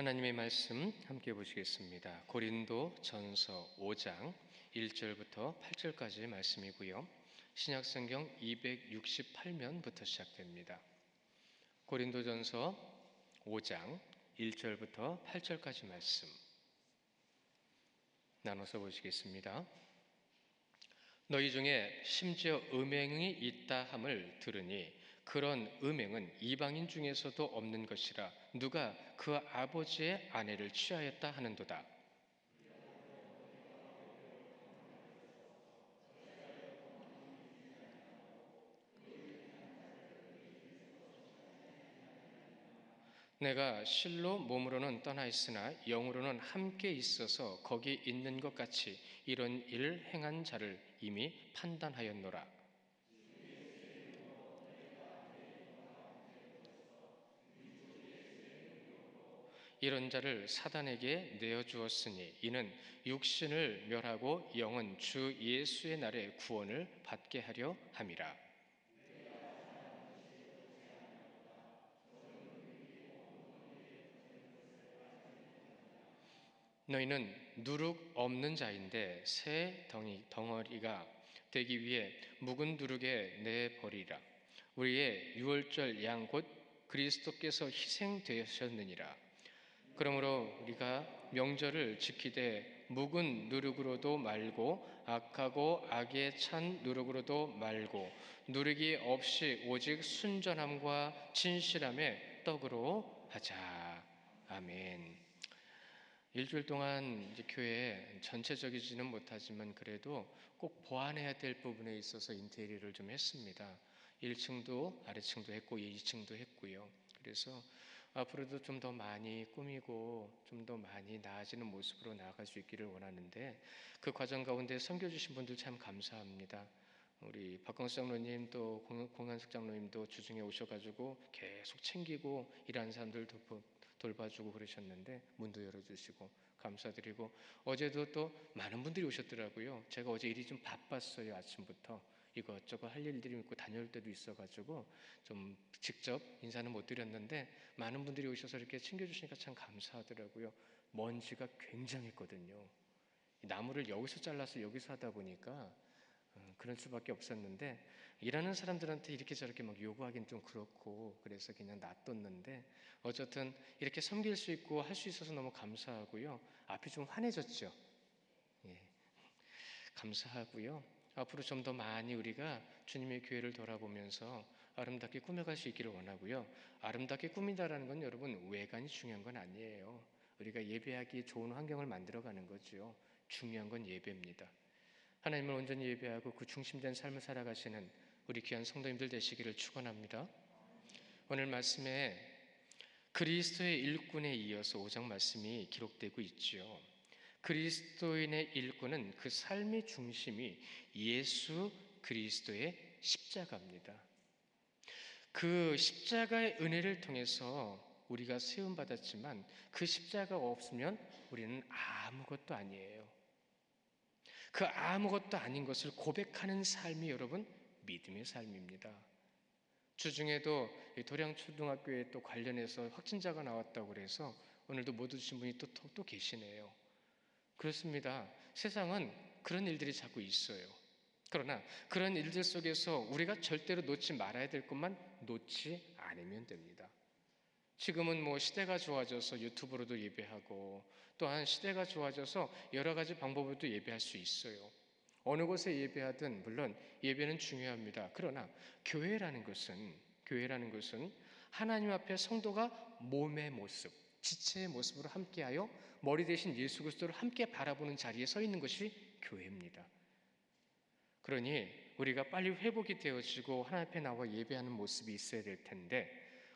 하나님의 말씀 함께 보시겠습니다. 고린도 전서 5장 1절부터 8절까지 말씀이고요. 신약성경 268면부터 시작됩니다. 고린도 전서 5장 1절부터 8절까지 말씀 나눠서 보시겠습니다. 너희 중에 심지어 음행이 있다 함을 들으니 그런 음행은 이방인 중에서도 없는 것이라 누가 그 아버지의 아내를 취하였다 하는도다. 내가 실로 몸으로는 떠나 있으나 영으로는 함께 있어서 거기 있는 것 같이 이런 일 행한 자를 이미 판단하였노라. 이런 자를 사단에게 내어주었으니 이는 육신을 멸하고 영은 주 예수의 날에 구원을 받게 하려 함이라. 너희는 누룩 없는 자인데 새 덩어리가 되기 위해 묵은 누룩에 내버리라. 우리의 유월절 양 곧 그리스도께서 희생되셨느니라. 그러므로 우리가 명절을 지키되 묵은 누룩으로도 말고 악하고 악에 찬 누룩으로도 말고 누룩이 없이 오직 순전함과 진실함의 떡으로 하자. 아멘. 일주일 동안 이제 교회 전체적이지는 못하지만 그래도 꼭 보완해야 될 부분에 있어서 인테리어를 좀 했습니다. 1층도 아래층도 했고 2층도 했고요. 그래서 앞으로도 좀 더 많이 꾸미고 좀 더 많이 나아지는 모습으로 나아갈 수 있기를 원하는데 그 과정 가운데 섬겨주신 분들 참 감사합니다. 우리 박광수 장로님 또 공한숙 장로님도 주중에 오셔가지고 계속 챙기고 일하는 사람들 돌봐주고 그러셨는데 문도 열어주시고 감사드리고 어제도 또 많은 분들이 오셨더라고요. 제가 어제 일이 좀 바빴어요. 아침부터 이것저것 할 일들이 있고 다녀올 때도 있어가지고 좀 직접 인사는 못 드렸는데 많은 분들이 오셔서 이렇게 챙겨주시니까 참 감사하더라고요. 먼지가 굉장했거든요. 나무를 여기서 잘라서 여기서 하다 보니까 그런 수밖에 없었는데 일하는 사람들한테 이렇게 저렇게 막 요구하기는 좀 그렇고 그래서 그냥 놔뒀는데 어쨌든 이렇게 섬길 수 있고 할 수 있어서 너무 감사하고요. 앞이 좀 환해졌죠. 예, 감사하고요. 앞으로 좀 더 많이 우리가 주님의 교회를 돌아보면서 아름답게 꾸며갈 수 있기를 원하고요. 아름답게 꾸민다라는 건 여러분 외관이 중요한 건 아니에요. 우리가 예배하기에 좋은 환경을 만들어가는 거죠. 중요한 건 예배입니다. 하나님을 온전히 예배하고 그 중심된 삶을 살아가시는 우리 귀한 성도님들 되시기를 축원합니다. 오늘 말씀에 그리스도의 일꾼에 이어서 5장 말씀이 기록되고 있죠. 그리스도인의 일꾼은 그 삶의 중심이 예수 그리스도의 십자가입니다. 그 십자가의 은혜를 통해서 우리가 세움받았지만 그 십자가가 없으면 우리는 아무것도 아니에요. 그 아무것도 아닌 것을 고백하는 삶이 여러분 믿음의 삶입니다. 주중에도 도량초등학교에 또 관련해서 확진자가 나왔다고 그래서 오늘도 못 오신 분이 또 계시네요. 그렇습니다. 세상은 그런 일들이 자꾸 있어요. 그러나 그런 일들 속에서 우리가 절대로 놓지 말아야 될 것만 놓지 않으면 됩니다. 지금은 뭐 시대가 좋아져서 유튜브로도 예배하고 또한 시대가 좋아져서 여러 가지 방법으로도 예배할 수 있어요. 어느 곳에 예배하든 물론 예배는 중요합니다. 그러나 교회라는 것은 하나님 앞에 성도가 몸의 모습, 지체의 모습으로 함께하여 머리 대신 예수 그리스도를 함께 바라보는 자리에 서 있는 것이 교회입니다. 그러니 우리가 빨리 회복이 되어지고 하나님 앞에 나와 예배하는 모습이 있어야 될 텐데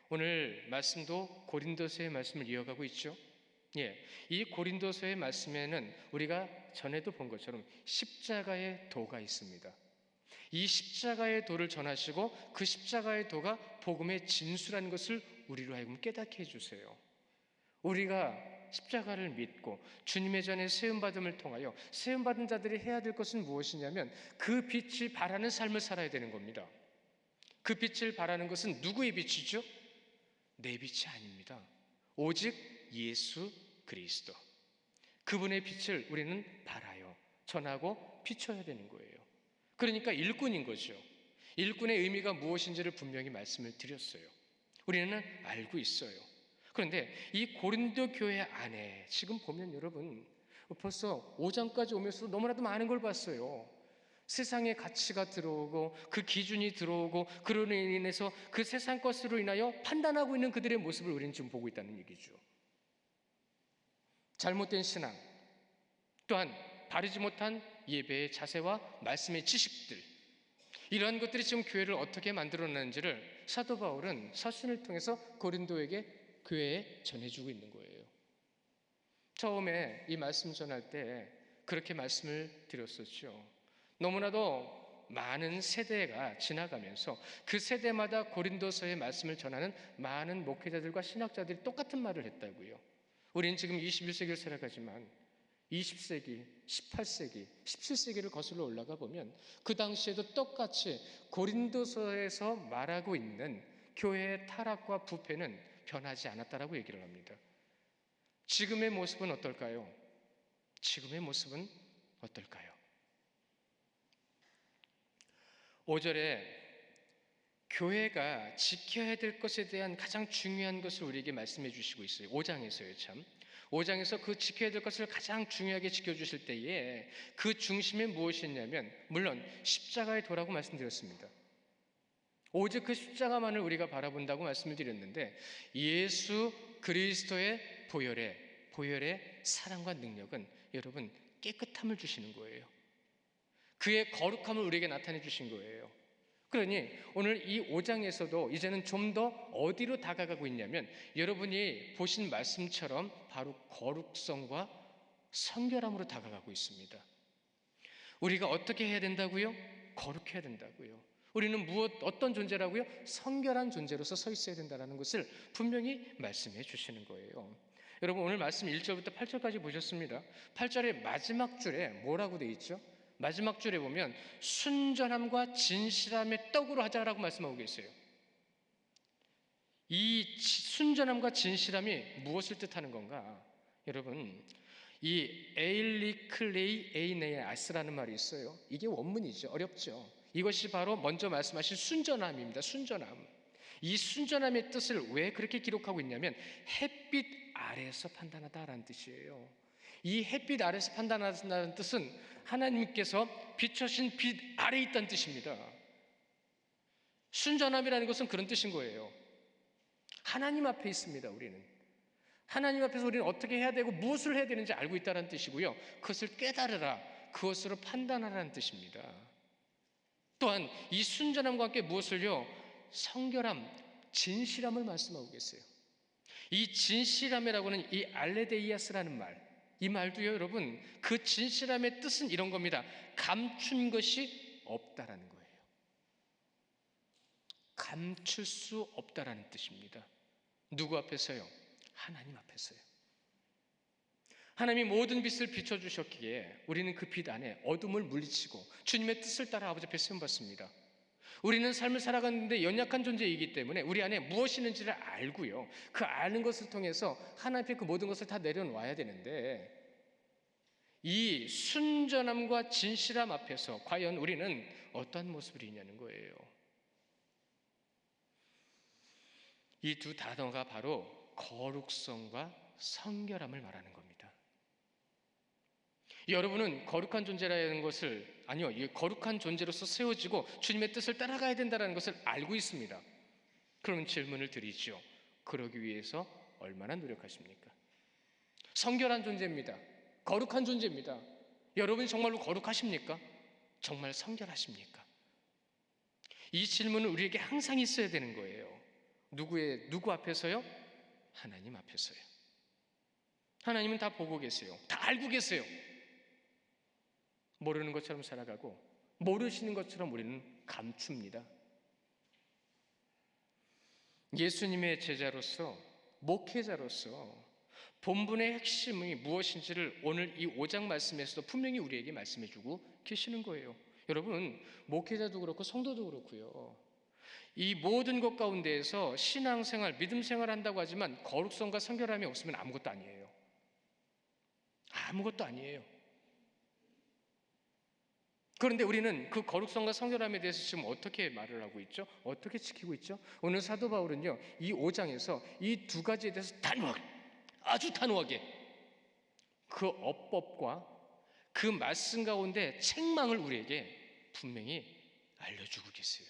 오늘 말씀도 고린도서의 말씀을 이어가고 있죠. 이 고린도서의 말씀에는 우리가 전에도 본 것처럼 십자가의 도가 있습니다. 이 십자가의 도를 전하시고 그 십자가의 도가 복음의 진수라는 것을 우리로 하여금 깨닫게 해주세요. 우리가 십자가를 믿고 주님의 전에 세움받음을 통하여 세움받은 자들이 해야 될 것은 무엇이냐면 그 빛을 발하는 삶을 살아야 되는 겁니다. 그 빛을 발하는 것은 누구의 빛이죠? 내 빛이 아닙니다. 오직 예수 그리스도. 그분의 빛을 우리는 발하여 전하고 비춰야 되는 거예요. 그러니까 일꾼인 거죠. 일꾼의 의미가 무엇인지를 분명히 말씀을 드렸어요. 우리는 알고 있어요. 그런데 이 고린도 교회 안에 지금 보면 여러분 벌써 5장까지 오면서 너무나도 많은 걸 봤어요. 세상의 가치가 들어오고 그 기준이 들어오고 그로 인해서 그 세상 것으로 인하여 판단하고 있는 그들의 모습을 우리는 지금 보고 있다는 얘기죠. 잘못된 신앙, 또한 바르지 못한 예배의 자세와 말씀의 지식들, 이러한 것들이 지금 교회를 어떻게 만들어내는지를 사도 바울은 서신을 통해서 고린도에게 교회에 전해주고 있는 거예요. 처음에 이 말씀 전할 때 그렇게 말씀을 드렸었죠. 너무나도 많은 세대가 지나가면서 그 세대마다 고린도서의 말씀을 전하는 많은 목회자들과 신학자들이 똑같은 말을 했다고요. 우리는 지금 21세기를 살아가지만 20세기, 18세기, 17세기를 거슬러 올라가 보면 그 당시에도 똑같이 고린도서에서 말하고 있는 교회의 타락과 부패는 변하지 않았다라고 얘기를 합니다. 지금의 모습은 어떨까요? 지금의 모습은 어떨까요? 5절에 교회가 지켜야 될 것에 대한 가장 중요한 것을 우리에게 말씀해 주시고 있어요. 5장에서요 참. 5장에서 그 지켜야 될 것을 가장 중요하게 지켜주실 때에 그 중심에 무엇이 있냐면 물론 십자가의 도라고 말씀드렸습니다. 오직 그 십자가만을 우리가 바라본다고 말씀을 드렸는데 예수 그리스도의 보혈의 사랑과 능력은 여러분 깨끗함을 주시는 거예요. 그의 거룩함을 우리에게 나타내 주신 거예요. 그러니 오늘 이 5장에서도 이제는 좀 더 어디로 다가가고 있냐면 여러분이 보신 말씀처럼 바로 거룩성과 성결함으로 다가가고 있습니다. 우리가 어떻게 해야 된다고요? 거룩해야 된다고요. 우리는 어떤 존재라고요? 성결한 존재로서 서 있어야 된다는 것을 분명히 말씀해 주시는 거예요. 여러분 오늘 말씀 1절부터 8절까지 보셨습니다. 8절의 마지막 줄에 뭐라고 되어 있죠? 마지막 줄에 보면 순전함과 진실함의 떡으로 하자라고 말씀하고 계세요. 이 순전함과 진실함이 무엇을 뜻하는 건가? 여러분 이 에일리클레이 에이네아스라는 말이 있어요. 이게 원문이죠. 어렵죠. 이것이 바로 먼저 말씀하신 순전함입니다. 순전함. 이 순전함의 뜻을 왜 그렇게 기록하고 있냐면 햇빛 아래에서 판단하다라는 뜻이에요. 이 햇빛 아래에서 판단한다는 뜻은 하나님께서 비춰신 빛 아래에 있다는 뜻입니다. 순전함이라는 것은 그런 뜻인 거예요. 하나님 앞에 있습니다. 우리는 하나님 앞에서 우리는 어떻게 해야 되고 무엇을 해야 되는지 알고 있다는 뜻이고요. 그것을 깨달으라, 그것으로 판단하라는 뜻입니다. 또한 이 순전함과 함께 무엇을요? 성결함, 진실함을 말씀하고 계세요. 이 진실함이라고 하는 이 알레데이아스라는 말, 이 말도요 여러분 그 진실함의 뜻은 이런 겁니다. 감춘 것이 없다라는 거예요. 감출 수 없다라는 뜻입니다. 누구 앞에서요? 하나님 앞에서요. 하나님이 모든 빛을 비춰주셨기에 우리는 그 빛 안에 어둠을 물리치고 주님의 뜻을 따라 아버지 앞에 세움받습니다. 우리는 삶을 살아가는데 연약한 존재이기 때문에 우리 안에 무엇이 있는지를 알고요. 그 아는 것을 통해서 하나님 앞에 그 모든 것을 다 내려놓아야 되는데 이 순전함과 진실함 앞에서 과연 우리는 어떠한 모습을 있냐는 거예요. 이 두 단어가 바로 거룩성과 성결함을 말하는 겁니다. 여러분은 거룩한 존재라는 것을 거룩한 존재로서 세워지고 주님의 뜻을 따라가야 된다는 것을 알고 있습니다. 그럼 질문을 드리죠. 그러기 위해서 얼마나 노력하십니까? 성결한 존재입니다. 거룩한 존재입니다. 여러분이 정말로 거룩하십니까? 정말 성결하십니까? 이 질문은 우리에게 항상 있어야 되는 거예요. 누구 앞에서요? 하나님 앞에서요. 하나님은 다 보고 계세요. 다 알고 계세요. 모르는 것처럼 살아가고 모르시는 것처럼 우리는 감춥니다. 예수님의 제자로서 목회자로서 본분의 핵심이 무엇인지를 오늘 이 5장 말씀에서도 분명히 우리에게 말씀해 주고 계시는 거예요. 여러분 목회자도 그렇고 성도도 그렇고요. 이 모든 것 가운데에서 신앙생활, 믿음생활 한다고 하지만 거룩성과 성결함이 없으면 아무것도 아니에요. 아무것도 아니에요. 그런데 우리는 그 거룩성과 성결함에 대해서 지금 어떻게 말을 하고 있죠? 어떻게 지키고 있죠? 오늘 사도 바울은요, 이 5장에서 이 두 가지에 대해서 단호하게, 아주 단호하게 그 어법과 그 말씀 가운데 책망을 우리에게 분명히 알려주고 계세요.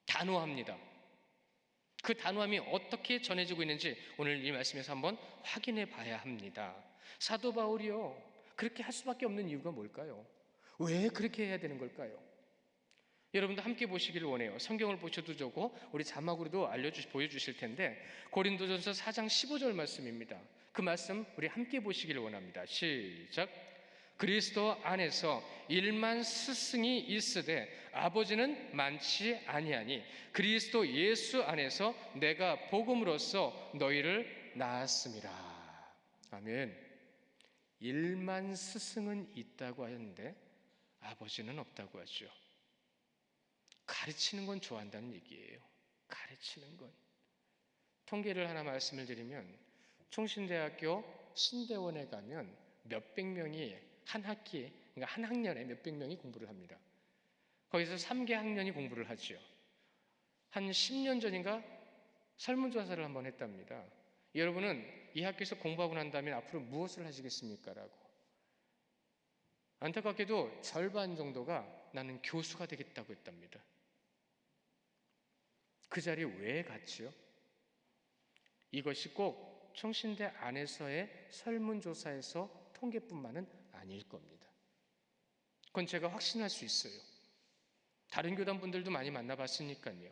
단호합니다. 그 단호함이 어떻게 전해지고 있는지 오늘 이 말씀에서 한번 확인해 봐야 합니다. 사도 바울이요, 그렇게 할 수밖에 없는 이유가 뭘까요? 왜 그렇게 해야 되는 걸까요? 여러분도 함께 보시기를 원해요. 성경을 보셔도 좋고 우리 자막으로도 보여주실 텐데 고린도전서 4장 15절 말씀입니다. 그 말씀 우리 함께 보시기를 원합니다. 시작. 그리스도 안에서 일만 스승이 있으되 아버지는 많지 아니하니 그리스도 예수 안에서 내가 복음으로써 너희를 낳았습니다. 아멘. 일만 스승은 있다고 하는데 아버지는 없다고 하죠. 가르치는 건 좋아한다는 얘기예요. 가르치는 건. 통계를 하나 말씀을 드리면 총신대학교 신대원에 가면 몇백 명이 한 학기에, 그러니까 한 학년에 몇백 명이 공부를 합니다. 거기서 3개 학년이 공부를 하죠. 한 10년 전인가 설문조사를 한번 했답니다. 여러분은 이 학교에서 공부하고 난 다음에 앞으로 무엇을 하시겠습니까? 라고. 안타깝게도 절반 정도가 나는 교수가 되겠다고 했답니다. 그 자리에 왜 갔지요? 이것이 꼭 총신대 안에서의 설문조사에서 통계뿐만은 아닐 겁니다. 그건 제가 확신할 수 있어요. 다른 교단분들도 많이 만나봤으니까요.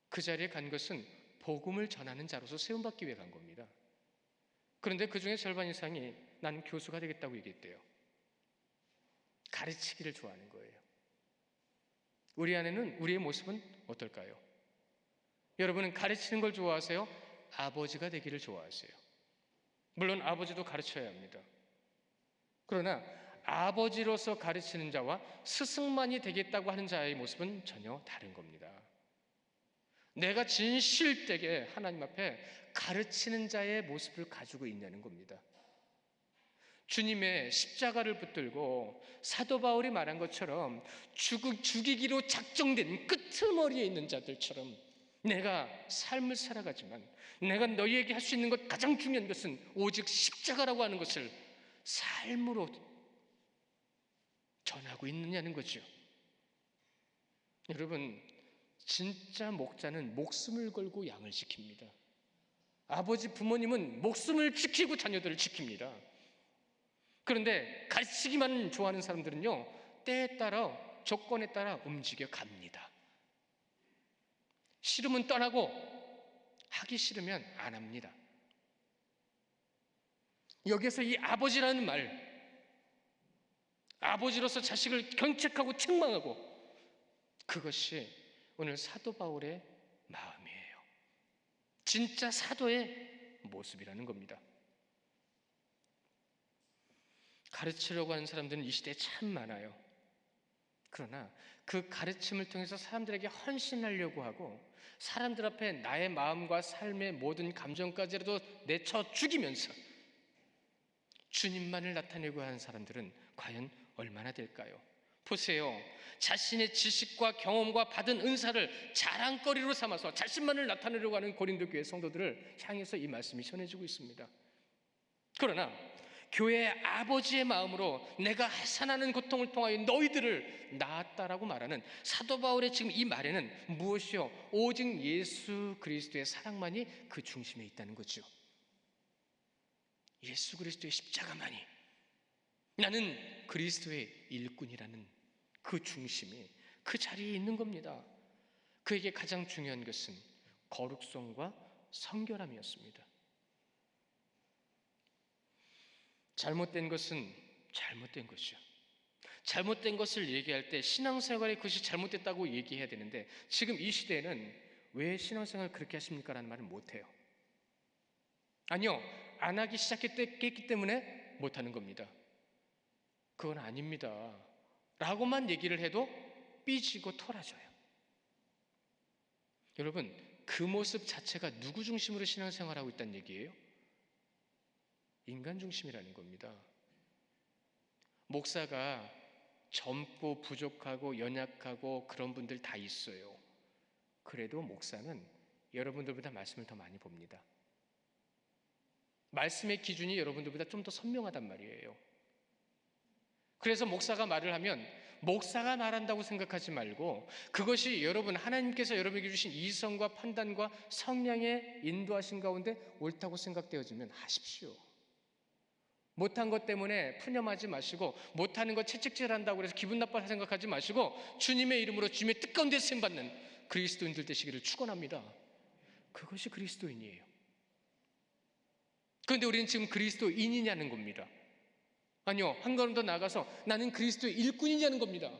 그 자리에 간 것은 복음을 전하는 자로서 세움받기 위해 간 겁니다. 그런데 그 중에 절반 이상이 나는 교수가 되겠다고 얘기했대요. 가르치기를 좋아하는 거예요. 우리의 모습은 어떨까요? 여러분은 가르치는 걸 좋아하세요? 아버지가 되기를 좋아하세요? 물론 아버지도 가르쳐야 합니다. 그러나 아버지로서 가르치는 자와 스승만이 되겠다고 하는 자의 모습은 전혀 다른 겁니다. 내가 진실되게 하나님 앞에 가르치는 자의 모습을 가지고 있냐는 겁니다. 주님의 십자가를 붙들고 사도 바울이 말한 것처럼 죽이기로 작정된 끄트머리에 있는 자들처럼 내가 삶을 살아가지만 내가 너희에게 할 수 있는 것, 가장 중요한 것은 오직 십자가라고 하는 것을 삶으로 전하고 있느냐는 거죠. 여러분, 진짜 목자는 목숨을 걸고 양을 지킵니다. 아버지 부모님은 목숨을 지키고 자녀들을 지킵니다. 그런데 가르치기만 좋아하는 사람들은요, 때에 따라 조건에 따라 움직여 갑니다. 싫으면 떠나고 하기 싫으면 안 합니다. 여기서 이 아버지라는 말, 아버지로서 자식을 경책하고 책망하고, 그것이 오늘 사도 바울의 마음이에요. 진짜 사도의 모습이라는 겁니다. 가르치려고 하는 사람들은 이 시대에 참 많아요. 그러나 그 가르침을 통해서 사람들에게 헌신하려고 하고 사람들 앞에 나의 마음과 삶의 모든 감정까지라도 내쳐 죽이면서 주님만을 나타내고 하는 사람들은 과연 얼마나 될까요? 보세요. 자신의 지식과 경험과 받은 은사를 자랑거리로 삼아서 자신만을 나타내려고 하는 고린도 교회 성도들을 향해서 이 말씀이 전해지고 있습니다. 그러나 교회의 아버지의 마음으로 내가 해산하는 고통을 통하여 너희들을 낳았다라고 말하는 사도 바울의 지금 이 말에는 무엇이요? 오직 예수 그리스도의 사랑만이 그 중심에 있다는 거죠. 예수 그리스도의 십자가만이, 나는 그리스도의 일꾼이라는 그 중심이 그 자리에 있는 겁니다. 그에게 가장 중요한 것은 거룩성과 성결함이었습니다. 잘못된 것은 잘못된 것이죠. 잘못된 것을 얘기할 때 신앙생활에 그것이 잘못됐다고 얘기해야 되는데 지금 이 시대에는 왜 신앙생활을 그렇게 하십니까? 라는 말을 못해요. 아니요, 안 하기 시작했기 때문에 못하는 겁니다. 그건 아닙니다 라고만 얘기를 해도 삐지고 토라져요. 여러분, 그 모습 자체가 누구 중심으로 신앙생활하고 있다는 얘기예요? 인간 중심이라는 겁니다. 목사가 젊고 부족하고 연약하고 그런 분들 다 있어요. 그래도 목사는 여러분들보다 말씀을 더 많이 봅니다. 말씀의 기준이 여러분들보다 좀 더 선명하단 말이에요. 그래서 목사가 말을 하면 목사가 말한다고 생각하지 말고 그것이 여러분 하나님께서 여러분에게 주신 이성과 판단과 성령의 인도하신 가운데 옳다고 생각되어지면 하십시오. 못한 것 때문에 푸념하지 마시고 못하는 거 채찍질한다고 해서 기분 나빠서 생각하지 마시고 주님의 이름으로 주님의 뜻가운데 쓰임받는 그리스도인들 되시기를 축원합니다. 그것이 그리스도인이에요. 그런데 우리는 지금 그리스도인이냐는 겁니다. 아니요, 한 걸음 더 나아가서 나는 그리스도의 일꾼이냐는 겁니다.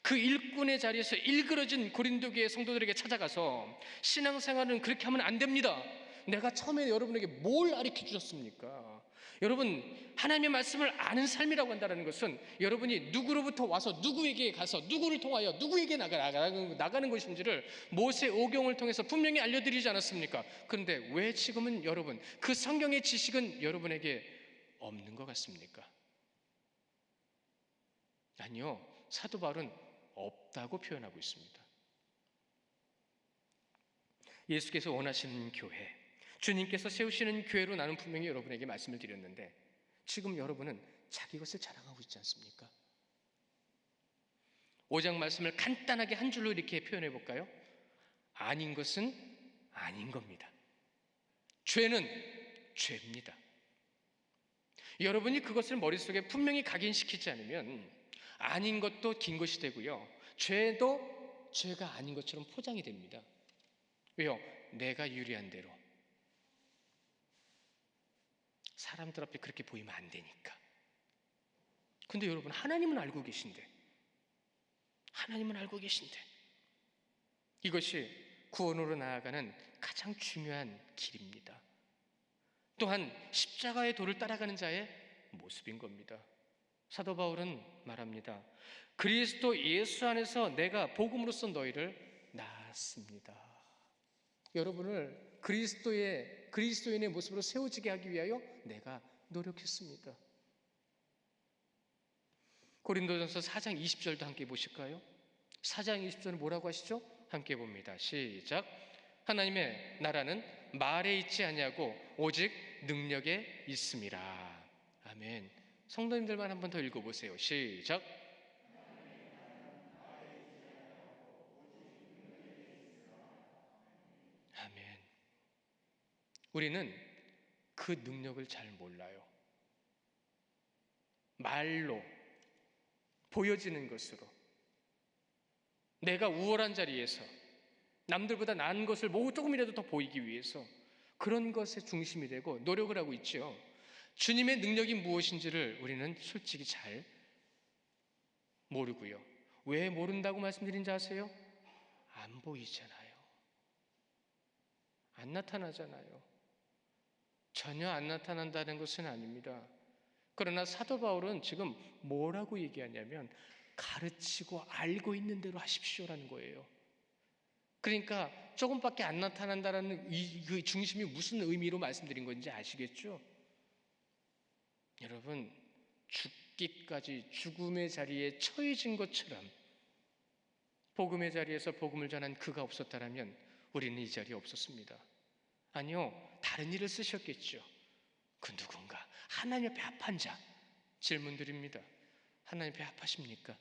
그 일꾼의 자리에서 일그러진 고린도교의 성도들에게 찾아가서 신앙생활은 그렇게 하면 안 됩니다. 내가 처음에 여러분에게 뭘 가르쳐 주셨습니까? 여러분, 하나님의 말씀을 아는 삶이라고 한다는 것은 여러분이 누구로부터 와서 누구에게 가서 누구를 통하여 누구에게 나가는 것인지를 모세 오경을 통해서 분명히 알려드리지 않았습니까? 그런데 왜 지금은 여러분 그 성경의 지식은 여러분에게 없는 것 같습니까? 아니요, 사도 바울은 없다고 표현하고 있습니다. 예수께서 원하시는 교회, 주님께서 세우시는 교회로 나는 분명히 여러분에게 말씀을 드렸는데 지금 여러분은 자기 것을 자랑하고 있지 않습니까? 5장 말씀을 간단하게 한 줄로 이렇게 표현해 볼까요? 아닌 것은 아닌 겁니다. 죄는 죄입니다. 여러분이 그것을 머릿속에 분명히 각인시키지 않으면 아닌 것도 긴 것이 되고요, 죄도 죄가 아닌 것처럼 포장이 됩니다. 왜요? 내가 유리한 대로 사람들 앞에 그렇게 보이면 안 되니까. 근데 여러분, 하나님은 알고 계신데 이것이 구원으로 나아가는 가장 중요한 길입니다. 또한 십자가의 도를 따라가는 자의 모습인 겁니다. 사도 바울은 말합니다. 그리스도 예수 안에서 내가 복음으로써 너희를 낳았습니다. 여러분을 그리스도인의 모습으로 세워지게 하기 위하여 내가 노력했습니다. 고린도전서 4장 20절도 함께 보실까요? 4장 20절은 뭐라고 하시죠? 함께 봅니다. 시작. 하나님의 나라는 말에 있지 아니하고 오직 능력에 있음이라. 아멘. 성도님들만 한 번 더 읽어보세요. 시작. 아멘. 우리는 그 능력을 잘 몰라요. 말로 보여지는 것으로 내가 우월한 자리에서 남들보다 나은 것을 조금이라도 더 보이기 위해서 그런 것에 중심이 되고 노력을 하고 있죠. 주님의 능력이 무엇인지를 우리는 솔직히 잘 모르고요. 왜 모른다고 말씀드린지 아세요? 안 보이잖아요. 안 나타나잖아요. 전혀 안 나타난다는 것은 아닙니다. 그러나 사도 바울은 지금 뭐라고 얘기하냐면 가르치고 알고 있는 대로 하십시오라는 거예요. 그러니까 조금밖에 안 나타난다는 그 중심이 무슨 의미로 말씀드린 건지 아시겠죠? 여러분, 죽기까지 죽음의 자리에 처해진 것처럼 복음의 자리에서 복음을 전한 그가 없었다면 우리는 이 자리에 없었습니다. 아니요, 다른 일을 쓰셨겠죠. 그 누군가 하나님 앞에 합한 자. 질문 드립니다. 하나님 앞에 합하십니까?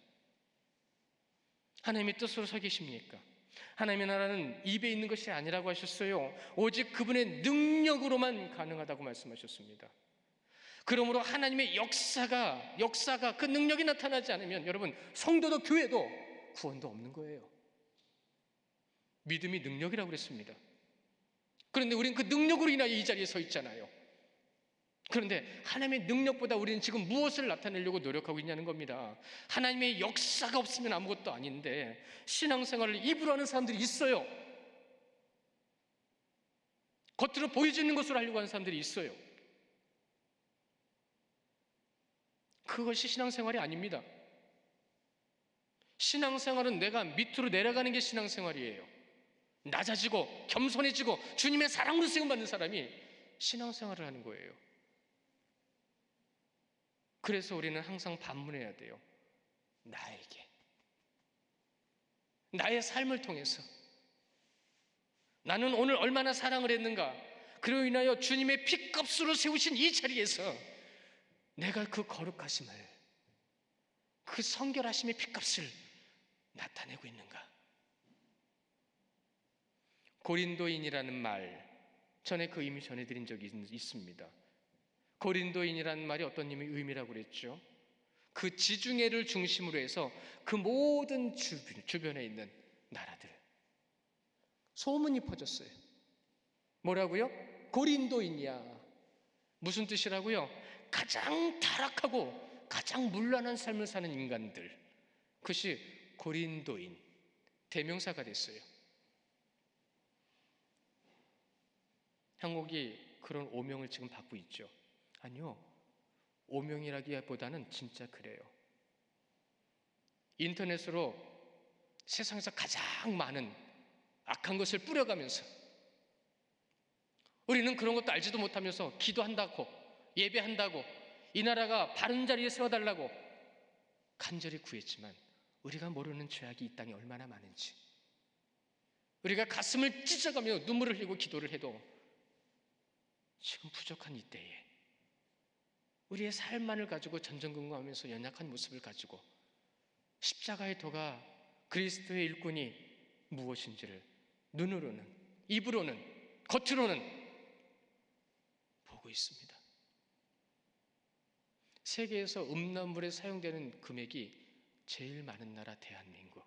하나님의 뜻으로 서 계십니까? 하나님의 나라는 입에 있는 것이 아니라고 하셨어요. 오직 그분의 능력으로만 가능하다고 말씀하셨습니다. 그러므로 하나님의 역사가 그 능력이 나타나지 않으면 여러분, 성도도 교회도 구원도 없는 거예요. 믿음이 능력이라고 그랬습니다. 그런데 우리는 그 능력으로 인하여 이 자리에 서 있잖아요. 그런데 하나님의 능력보다 우리는 지금 무엇을 나타내려고 노력하고 있냐는 겁니다. 하나님의 역사가 없으면 아무것도 아닌데 신앙생활을 입으로 하는 사람들이 있어요. 겉으로 보여지는 것으로 하려고 하는 사람들이 있어요. 그것이 신앙생활이 아닙니다. 신앙생활은 내가 밑으로 내려가는 게 신앙생활이에요. 낮아지고 겸손해지고 주님의 사랑으로 쓰임받는 사람이 신앙생활을 하는 거예요. 그래서 우리는 항상 반문해야 돼요. 나에게, 나의 삶을 통해서 나는 오늘 얼마나 사랑을 했는가, 그로 인하여 주님의 피값으로 세우신 이 자리에서 내가 그 거룩하심을, 그 성결하심의 피값을 나타내고 있는가. 고린도인이라는 말, 전에 그 의미 전해드린 적이 있습니다. 고린도인이라는 말이 어떤 의미라고 그랬죠? 그 지중해를 중심으로 해서 그 모든 주변에 있는 나라들, 소문이 퍼졌어요. 뭐라고요? 고린도인이야. 무슨 뜻이라고요? 가장 타락하고 가장 문란한 삶을 사는 인간들, 그것이 고린도인, 대명사가 됐어요. 한국이 그런 오명을 지금 받고 있죠. 아니요, 오명이라기보다는 진짜 그래요. 인터넷으로 세상에서 가장 많은 악한 것을 뿌려가면서 우리는 그런 것도 알지도 못하면서 기도한다고, 예배한다고, 이 나라가 바른 자리에 세워달라고 간절히 구했지만 우리가 모르는 죄악이 이 땅에 얼마나 많은지, 우리가 가슴을 찢어가며 눈물을 흘리고 기도를 해도 지금 부족한 이때에 우리의 삶만을 가지고 전전긍긍하면서 연약한 모습을 가지고 십자가의 도가, 그리스도의 일꾼이 무엇인지를 눈으로는, 입으로는, 겉으로는 보고 있습니다. 세계에서 음란물에 사용되는 금액이 제일 많은 나라 대한민국,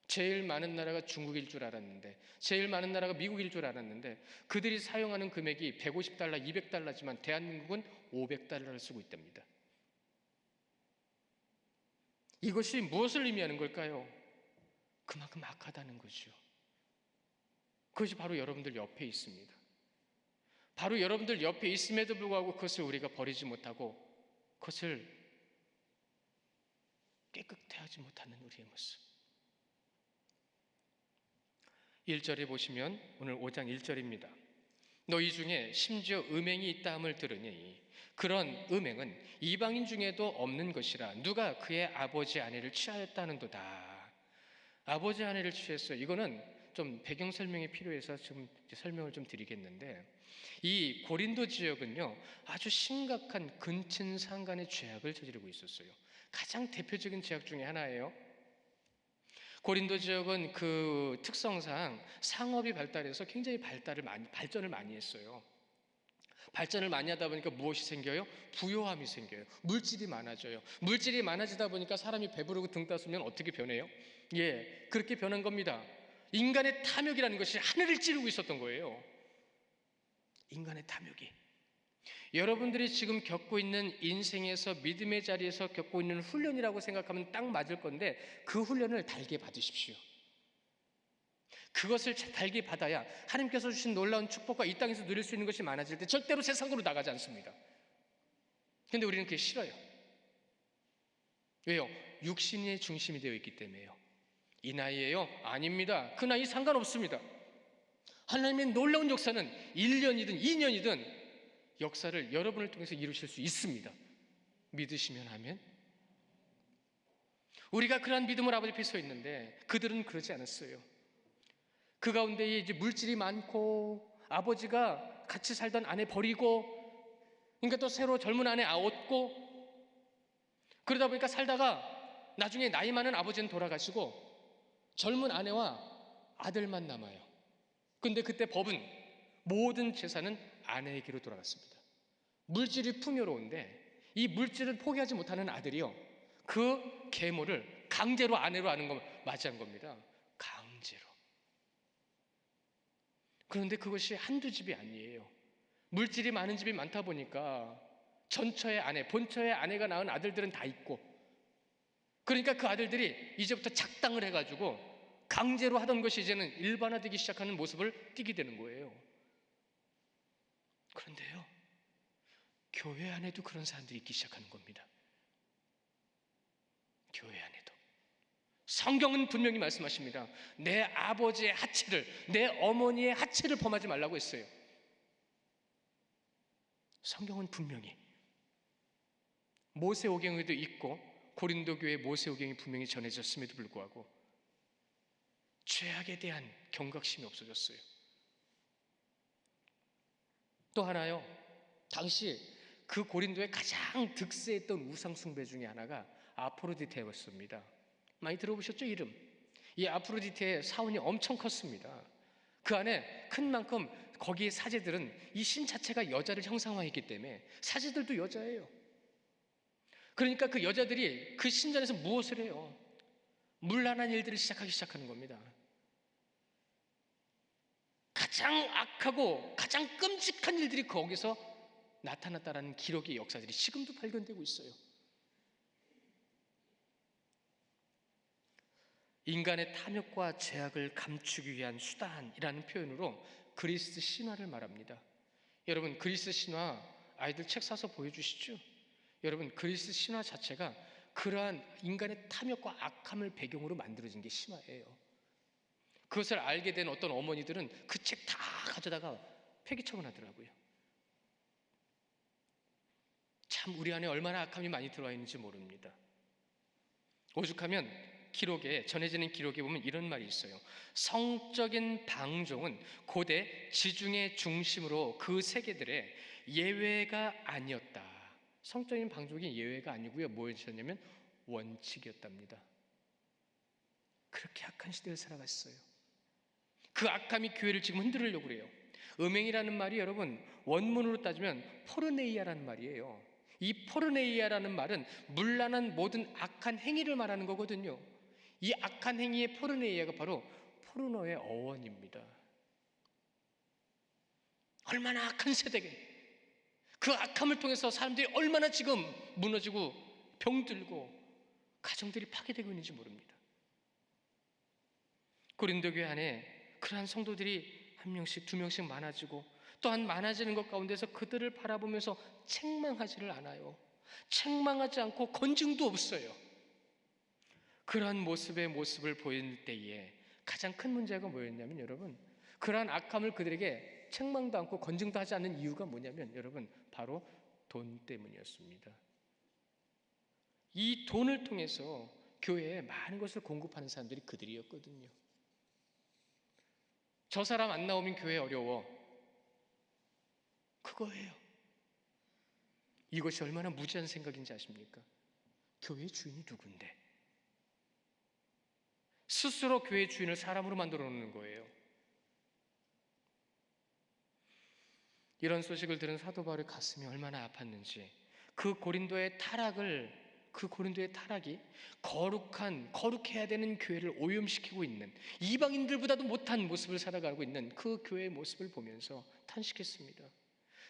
제일 많은 나라가 중국일 줄 알았는데, 제일 많은 나라가 미국일 줄 알았는데, 그들이 사용하는 금액이 150달러, 200달러지만 대한민국은 500달러를 쓰고 있답니다. 이것이 무엇을 의미하는 걸까요? 그만큼 악하다는 거죠. 그것이 바로 여러분들 옆에 있습니다. 바로 여러분들 옆에 있음에도 불구하고 그것을 우리가 버리지 못하고 그것을 깨끗해 하지 못하는 우리의 모습. 1절에 보시면 오늘 5장 1절입니다. 너희 중에 심지어 음행이 있다 함을 들으니 그런 음행은 이방인 중에도 없는 것이라 누가 그의 아버지 아내를 취하였다는도다. 아버지 아내를 취했어요. 이거는 좀 배경 설명이 필요해서 지금 설명을 좀 드리겠는데, 이 고린도 지역은요 아주 심각한 근친상간의 죄악을 저지르고 있었어요. 가장 대표적인 죄악 중에 하나예요. 고린도 지역은 그 특성상 상업이 발달해서 굉장히 발전을 많이 했어요. 발전을 많이 하다 보니까 무엇이 생겨요? 부요함이 생겨요. 물질이 많아져요. 물질이 많아지다 보니까 사람이 배부르고 등 따스면 어떻게 변해요? 예, 그렇게 변한 겁니다. 인간의 탐욕이라는 것이 하늘을 찌르고 있었던 거예요. 인간의 탐욕이. 여러분들이 지금 겪고 있는 인생에서 믿음의 자리에서 겪고 있는 훈련이라고 생각하면 딱 맞을 건데, 그 훈련을 달게 받으십시오. 그것을 달게 받아야 하나님께서 주신 놀라운 축복과 이 땅에서 누릴 수 있는 것이 많아질 때 절대로 세상으로 나가지 않습니다. 그런데 우리는 그게 싫어요. 왜요? 육신의 중심이 되어 있기 때문에요. 이 나이에요? 아닙니다. 그 나이 상관없습니다. 하나님의 놀라운 역사는 1년이든 2년이든 역사를 여러분을 통해서 이루실 수 있습니다. 믿으시면 하면. 우리가 그러한 믿음을 아버지 앞에 서 있는데 그들은 그러지 않았어요. 그 가운데에 이제 물질이 많고 아버지가 같이 살던 아내 버리고, 그러니까 또 새로 젊은 아내 얻고, 그러다 보니까 살다가 나중에 나이 많은 아버지는 돌아가시고 젊은 아내와 아들만 남아요. 근데 그때 법은 모든 재산은 아내에게로 돌아갔습니다. 물질이 풍요로운데 이 물질을 포기하지 못하는 아들이요, 그 계모를 강제로 아내로 하는 거 맞이한 겁니다. 강제로. 그런데 그것이 한두 집이 아니에요. 물질이 많은 집이 많다 보니까 전처의 아내, 본처의 아내가 낳은 아들들은 다 있고, 그러니까 그 아들들이 이제부터 작당을 해가지고 강제로 하던 것이 이제는 일반화되기 시작하는 모습을 띠게 되는 거예요. 그런데요, 교회 안에도 그런 사람들이 있기 시작하는 겁니다. 교회 안에도. 성경은 분명히 말씀하십니다. 내 아버지의 하체를, 내 어머니의 하체를 범하지 말라고 했어요. 성경은 분명히 모세오경에도 있고 고린도 교회 모세오경이 분명히 전해졌음에도 불구하고 죄악에 대한 경각심이 없어졌어요. 또 하나요, 당시 그 고린도의 가장 득세했던 우상 숭배 중에 하나가 아프로디테였습니다. 많이 들어보셨죠? 이름. 이 아프로디테의 사원이 엄청 컸습니다. 그 안에 큰 만큼 거기의 사제들은 이 신 자체가 여자를 형상화했기 때문에 사제들도 여자예요. 그러니까 그 여자들이 그 신전에서 무엇을 해요? 문란한 일들을 시작하는 겁니다. 가장 악하고 가장 끔찍한 일들이 거기서 나타났다라는 기록의 역사들이 지금도 발견되고 있어요. 인간의 탐욕과 죄악을 감추기 위한 수단이라는 표현으로 그리스 신화를 말합니다. 여러분, 그리스 신화 아이들 책 사서 보여주시죠. 여러분, 그리스 신화 자체가 그러한 인간의 탐욕과 악함을 배경으로 만들어진 게 신화예요. 그것을 알게 된 어떤 어머니들은 그 책 다 가져다가 폐기 처분하더라고요. 참 우리 안에 얼마나 악함이 많이 들어와 있는지 모릅니다. 오죽하면 기록에, 전해지는 기록에 보면 이런 말이 있어요. 성적인 방종은 고대 지중해 중심으로 그 세계들의 예외가 아니었다. 성적인 방종이 예외가 아니고요, 뭐였냐면 원칙이었답니다. 그렇게 악한 시대를 살아갔어요. 그 악함이 교회를 지금 흔들으려고 그래요. 음행이라는 말이 여러분 원문으로 따지면 포르네이아라는 말이에요. 이 포르네이아라는 말은 문란한 모든 악한 행위를 말하는 거거든요. 이 악한 행위의 포르네이아가 바로 포르노의 어원입니다. 얼마나 악한 세대게, 그 악함을 통해서 사람들이 얼마나 지금 무너지고 병들고 가정들이 파괴되고 있는지 모릅니다. 고린도 교회 안에 그러한 성도들이 한 명씩 두 명씩 많아지고 또한 많아지는 것 가운데서 그들을 바라보면서 책망하지를 않아요. 책망하지 않고 건증도 없어요. 그러한 모습을 보일 때에 가장 큰 문제가 뭐였냐면 여러분, 그러한 악함을 그들에게 책망도 않고 건증도 하지 않는 이유가 뭐냐면 여러분, 바로 돈 때문이었습니다. 이 돈을 통해서 교회에 많은 것을 공급하는 사람들이 그들이었거든요. 저 사람 안 나오면 교회 어려워. 그거예요. 이것이 얼마나 무지한 생각인지 아십니까? 교회의 주인이 누군데? 스스로 교회의 주인을 사람으로 만들어 놓는 거예요. 이런 소식을 들은 사도 바울의 가슴이 얼마나 아팠는지, 그 고린도의 타락이 거룩해야 되는 교회를 오염시키고 있는, 이방인들보다도 못한 모습을 살아가고 있는 그 교회의 모습을 보면서 탄식했습니다.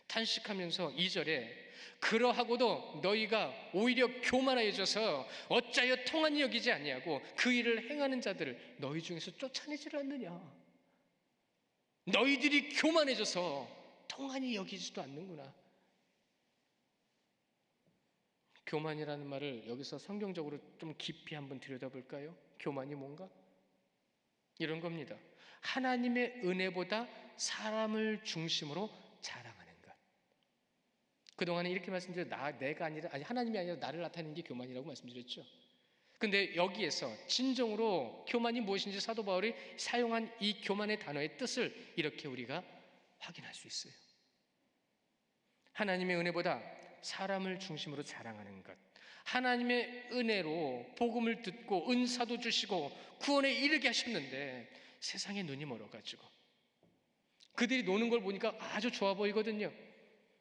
탄식하면서 2절에 그러하고도 너희가 오히려 교만하여져서 어찌하여 통한이 여기지 아니하고 그 일을 행하는 자들을 너희 중에서 쫓아내지를 않느냐. 너희들이 교만해져서 통한이 여기지도 않는구나. 교만이라는 말을 여기서 성경적으로 좀 깊이 한번 들여다볼까요? 교만이 뭔가? 이런 겁니다. 하나님의 은혜보다 사람을 중심으로 자랑하는 것. 그동안에 이렇게 말씀드렸죠. 내가 아니라, 하나님이 아니라 나를 나타내는 게 교만이라고 말씀드렸죠. 근데 여기에서 진정으로 교만이 무엇인지 사도 바울이 사용한 이 교만의 단어의 뜻을 이렇게 우리가 확인할 수 있어요. 하나님의 은혜보다 사람을 중심으로 자랑하는 것. 하나님의 은혜로 복음을 듣고 은사도 주시고 구원에 이르게 하셨는데 세상에 눈이 멀어가지고 그들이 노는 걸 보니까 아주 좋아 보이거든요.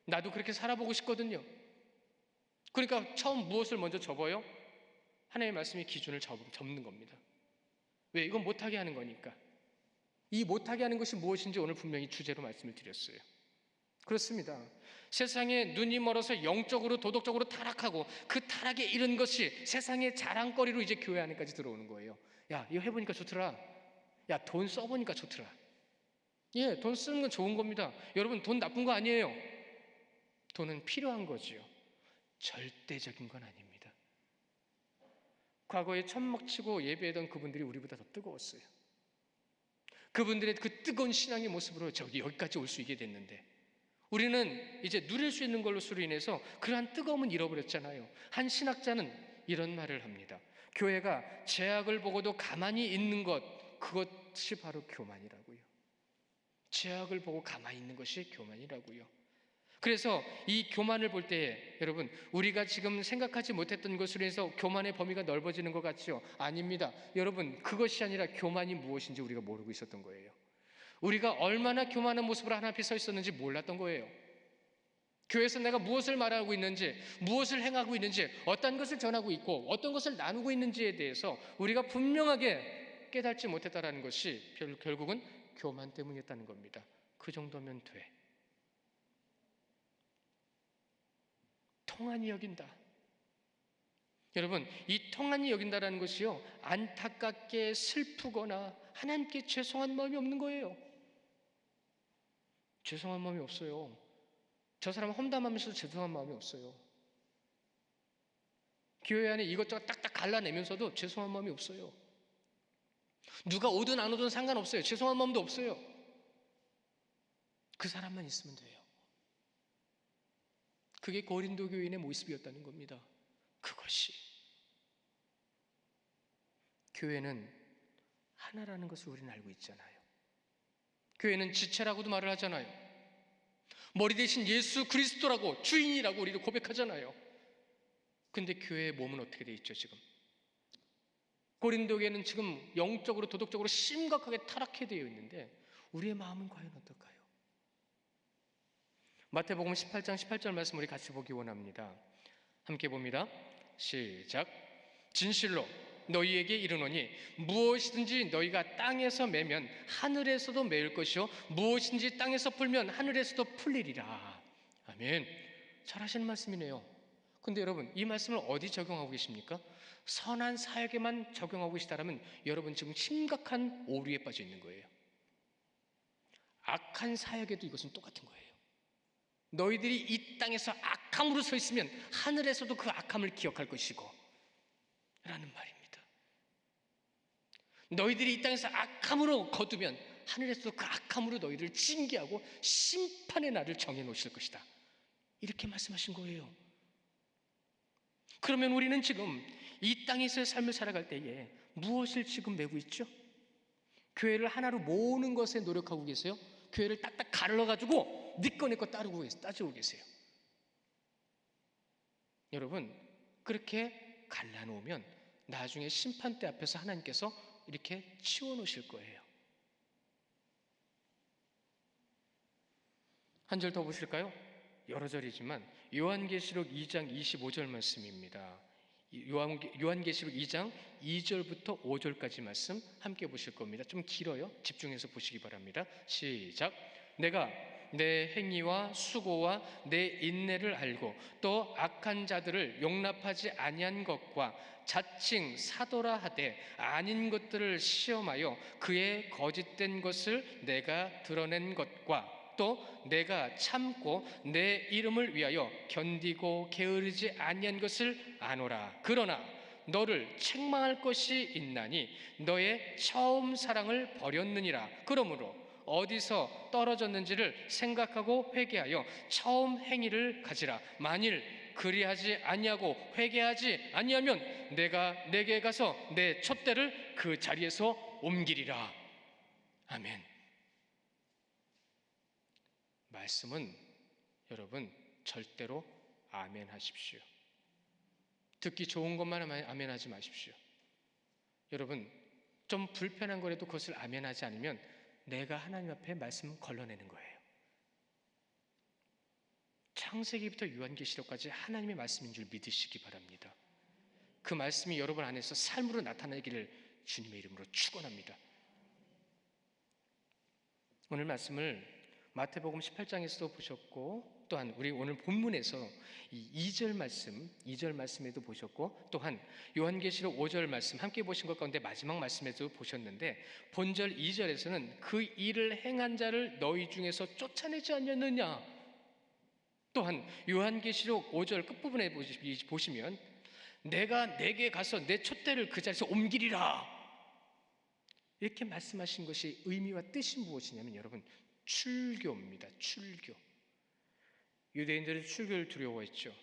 나도 그렇게 살아보고 싶거든요. 그러니까 처음 무엇을 먼저 접어요? 하나님의 말씀이 기준을 접는 겁니다. 왜? 이건 못하게 하는 거니까. 이 못하게 하는 것이 무엇인지 오늘 분명히 주제로 말씀을 드렸어요. 그렇습니다. 세상에 눈이 멀어서 영적으로 도덕적으로 타락하고 그 타락에 이른 것이 세상의 자랑거리로 이제 교회 안에까지 들어오는 거예요. 야, 이거 해보니까 좋더라. 야, 돈 써보니까 좋더라. 예, 돈 쓰는 건 좋은 겁니다. 여러분, 돈 나쁜 거 아니에요. 돈은 필요한 거지요. 절대적인 건 아닙니다. 과거에 천막치고 예배하던 그분들이 우리보다 더 뜨거웠어요. 그분들의 그 뜨거운 신앙의 모습으로 여기까지 올 수 있게 됐는데, 우리는 이제 누릴 수 있는 걸로로 인해서 그러한 뜨거움은 잃어버렸잖아요. 한 신학자는 이런 말을 합니다. 교회가 제약을 보고도 가만히 있는 것, 그것이 바로 교만이라고요. 제약을 보고 가만히 있는 것이 교만이라고요. 그래서 이 교만을 볼 때에 여러분, 우리가 지금 생각하지 못했던 것으로 해서 교만의 범위가 넓어지는 것 같죠? 아닙니다. 여러분, 그것이 아니라 교만이 무엇인지 우리가 모르고 있었던 거예요. 우리가 얼마나 교만한 모습으로 하나님 앞에 서 있었는지 몰랐던 거예요. 교회에서 내가 무엇을 말하고 있는지, 무엇을 행하고 있는지, 어떤 것을 전하고 있고 어떤 것을 나누고 있는지에 대해서 우리가 분명하게 깨닫지 못했다는 것이 결국은 교만 때문이었다는 겁니다. 그 정도면 돼. 통한이 여긴다. 여러분, 이 통한이 여긴다라는 것이요, 안타깝게 슬프거나 하나님께 죄송한 마음이 없는 거예요. 죄송한 마음이 없어요. 저 사람 험담하면서도 죄송한 마음이 없어요. 교회 안에 이것저것 딱딱 갈라내면서도 죄송한 마음이 없어요. 누가 오든 안 오든 상관없어요. 죄송한 마음도 없어요. 그 사람만 있으면 돼요. 그게 고린도 교인의 모습이었다는 겁니다. 그것이 교회는 하나라는 것을 우리는 알고 있잖아요. 교회는 지체라고도 말을 하잖아요. 머리 대신 예수 그리스도라고, 주인이라고 우리도 고백하잖아요. 근데 교회의 몸은 어떻게 돼 있죠 지금? 고린도 교회는 지금 영적으로 도덕적으로 심각하게 타락해 되어 있는데 우리의 마음은 과연 어떨까요? 마태복음 18장 18절 말씀 우리 같이 보기 원합니다. 함께 봅니다. 시작. 진실로 너희에게 이르노니 무엇이든지 너희가 땅에서 매면 하늘에서도 매일 것이요 무엇인지 땅에서 풀면 하늘에서도 풀리리라. 아멘. 잘하시는 말씀이네요. 근데 여러분, 이 말씀을 어디 적용하고 계십니까? 선한 사역에만 적용하고 계시다면 여러분 지금 심각한 오류에 빠져 있는 거예요. 악한 사역에도 이것은 똑같은 거예요. 너희들이 이 땅에서 악함으로 서 있으면 하늘에서도 그 악함을 기억할 것이고 라는 말입니다. 너희들이 이 땅에서 악함으로 거두면 하늘에서도 그 악함으로 너희들을 징계하고 심판의 날을 정해놓으실 것이다. 이렇게 말씀하신 거예요. 그러면 우리는 지금 이 땅에서의 삶을 살아갈 때에 무엇을 지금 메고 있죠? 교회를 하나로 모으는 것에 노력하고 계세요? 교회를 딱딱 갈라가지고 네 거 내 거 따지고 계세요? 여러분, 그렇게 갈라놓으면 나중에 심판대 앞에서 하나님께서 이렇게 치워놓으실 거예요. 한 절 더 보실까요? 여러 절이지만 요한계시록 2장 25절 말씀입니다. 요한계시록 2장 2절부터 5절까지 말씀 함께 보실 겁니다. 좀 길어요. 집중해서 보시기 바랍니다. 시작. 내가 내 행위와 수고와 내 인내를 알고 또 악한 자들을 용납하지 아니한 것과 자칭 사도라 하되 아닌 것들을 시험하여 그의 거짓된 것을 내가 드러낸 것과 또 내가 참고 내 이름을 위하여 견디고 게으르지 아니한 것을 아노라. 그러나 너를 책망할 것이 있나니 너의 처음 사랑을 버렸느니라. 그러므로 어디서 떨어졌는지를 생각하고 회개하여 처음 행위를 가지라. 만일 그리하지 아니하고 회개하지 아니하면 내가 내게 가서 내 촛대를 그 자리에서 옮기리라. 아멘. 말씀은 여러분 절대로 아멘 하십시오. 듣기 좋은 것만 아멘 하지 마십시오. 여러분, 좀 불편한 거라도 그것을 아멘 하지 않으면 내가 하나님 앞에 말씀 걸러내는 거예요. 창세기부터 요한계시록까지 하나님의 말씀인 줄 믿으시기 바랍니다. 그 말씀이 여러분 안에서 삶으로 나타나기를 주님의 이름으로 축원합니다. 오늘 말씀을 마태복음 18장에서도 보셨고 또한 우리 오늘 본문에서 이 2절 말씀에도 보셨고 또한 요한계시록 5절 말씀 함께 보신 것 가운데 마지막 말씀에도 보셨는데 본절 2절에서는 그 일을 행한 자를 너희 중에서 쫓아내지 않았느냐. 또한 요한계시록 5절 끝부분에 보시면 내가 내게 가서 내 촛대를 그 자리에서 옮기리라. 이렇게 말씀하신 것이 의미와 뜻이 무엇이냐면 여러분, 출교입니다. 출교. 유대인들은 출교를 두려워했죠.